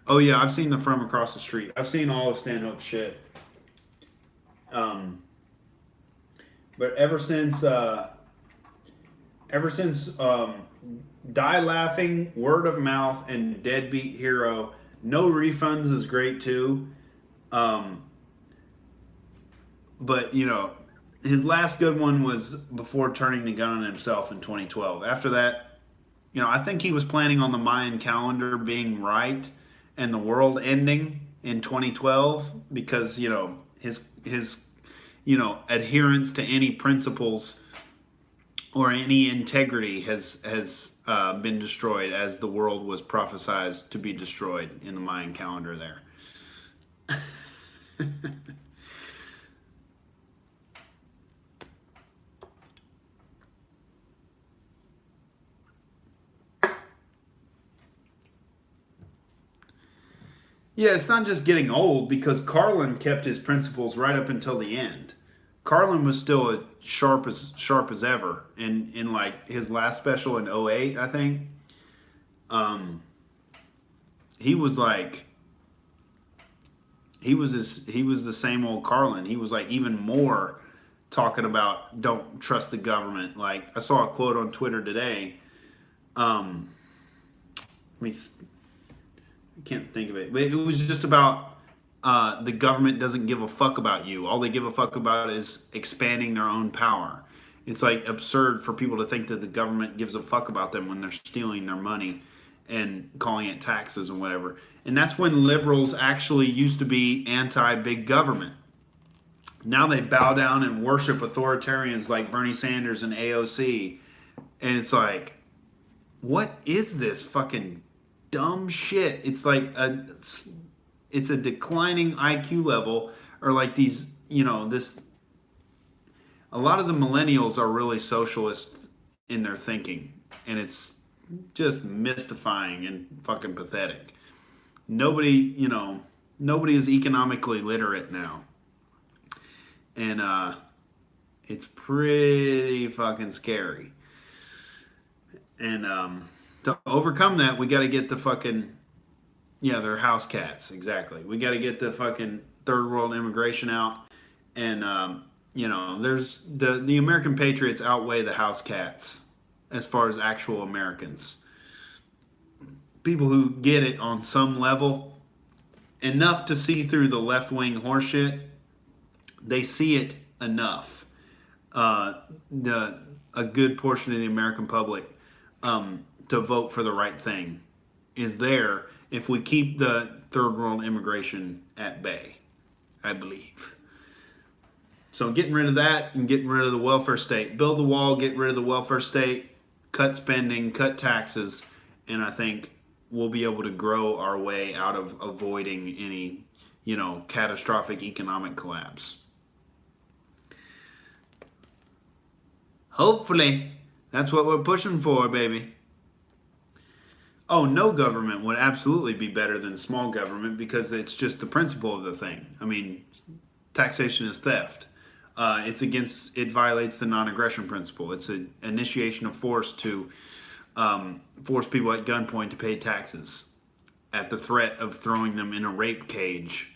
oh yeah, I've seen the From Across the Street. I've seen all of Stanhope's shit. Um, but ever since Die Laughing, Word of Mouth, and Deadbeat Hero, No Refunds is great too. Um, but you know, his last good one was before turning the gun on himself in 2012. After that, you know, I think he was planning on the Mayan calendar being right and the world ending in 2012 because you know his you know adherence to any principles or any integrity has been destroyed as the world was prophesized to be destroyed in the Mayan calendar there. Yeah, it's not just getting old because Carlin kept his principles right up until the end. Carlin was still as sharp as ever in like his last special in '08, I think. Um, he was like he was the same old Carlin. He was like even more talking about don't trust the government. Like I saw a quote on Twitter today. Um, let me I can't think of it, but it was just about the government doesn't give a fuck about you. All they give a fuck about is expanding their own power. It's like absurd for people to think that the government gives a fuck about them when they're stealing their money and calling it taxes and whatever. And that's when liberals actually used to be anti big government. Now they bow down and worship authoritarians like Bernie Sanders and AOC. And it's like, what is this fucking dumb shit? It's like it's a declining IQ level, or like these, you know, this. A lot of the millennials are really socialist in their thinking, and it's just mystifying and fucking pathetic. Nobody, you know, nobody is economically literate now, and it's pretty fucking scary. And to overcome that, we got to get the fucking yeah, they're house cats exactly. We got to get the fucking third world immigration out, and you know, there's the American patriots outweigh the house cats as far as actual Americans. People who get it on some level enough to see through the left wing horseshit. They see it enough. The a good portion of the American public to vote for the right thing is there if we keep the third world immigration at bay, I believe. So getting rid of that and getting rid of the welfare state. Build the wall, get rid of the welfare state, cut spending, cut taxes, and I think we'll be able to grow our way out of avoiding any, you know, catastrophic economic collapse. Hopefully, that's what we're pushing for, baby. Oh, no government would absolutely be better than small government because it's just the principle of the thing. I mean, taxation is theft. It violates the non-aggression principle. It's an initiation of force to force people at gunpoint to pay taxes at the threat of throwing them in a rape cage.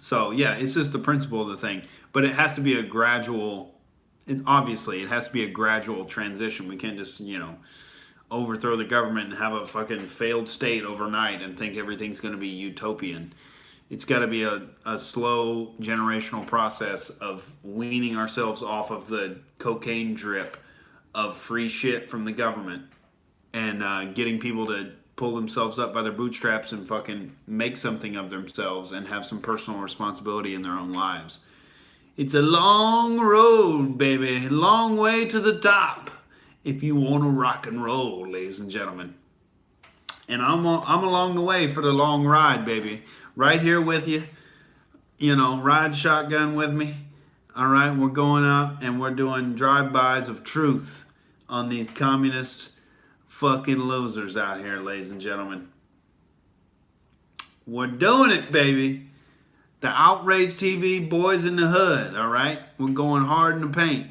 So yeah, it's just the principle of the thing. But it has to be a gradual Obviously, it has to be a gradual transition. We can't just, overthrow the government and have a fucking failed state overnight and think everything's going to be utopian. It's got to be a slow generational process of weaning ourselves off of the cocaine drip of free shit from the government, and getting people to pull themselves up by their bootstraps and fucking make something of themselves and have some personal responsibility in their own lives. It's a long road, baby. Long way to the top if you want to rock and roll, ladies and gentlemen. And I'm along the way for the long ride, baby. Right here with you. Ride shotgun with me. All right, we're going out and we're doing drive-bys of truth on these communist fucking losers out here, ladies and gentlemen. We're doing it, baby. The Outrage TV boys in the hood, all right? We're going hard in the paint.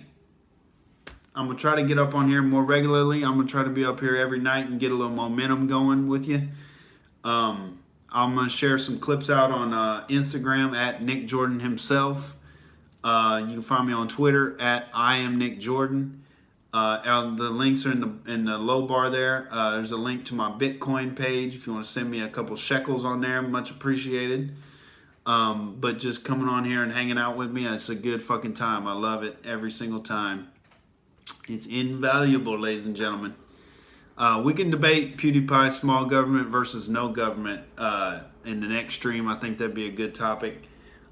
I'm going to try to get up on here more regularly. I'm going to try to be up here every night and get a little momentum going with you. I'm going to share some clips out on Instagram at Nick Jordan himself. You can find me on Twitter at I am Nick Jordan. The links are in the low bar there. There's a link to my Bitcoin page if you want to send me a couple shekels on there. Much appreciated. But just coming on here and hanging out with me, it's a good fucking time. I love it every single time. It's invaluable, ladies and gentlemen. We can debate PewDiePie, small government versus no government in the next stream. I think that'd be a good topic.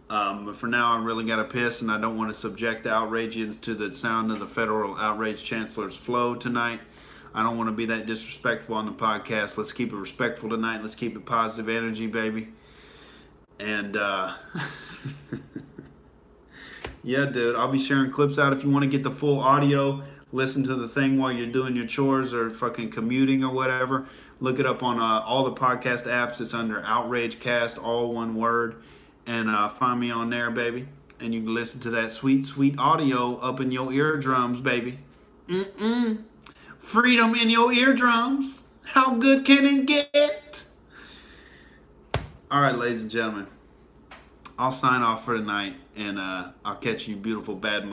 But for now, I really got to piss, and I don't want to subject the outrageans to the sound of the federal outrage chancellor's flow tonight. I don't want to be that disrespectful on the podcast. Let's keep it respectful tonight. Let's keep it positive energy, baby. And yeah, dude, I'll be sharing clips out. If you want to get the full audio, listen to the thing while you're doing your chores or fucking commuting or whatever. Look it up on all the podcast apps. It's under Outrage Cast, all one word. And find me on there, baby. And you can listen to that sweet, sweet audio up in your eardrums, baby. Freedom in your eardrums. How good can it get? All right, ladies and gentlemen. I'll sign off for tonight, and I'll catch you beautiful bad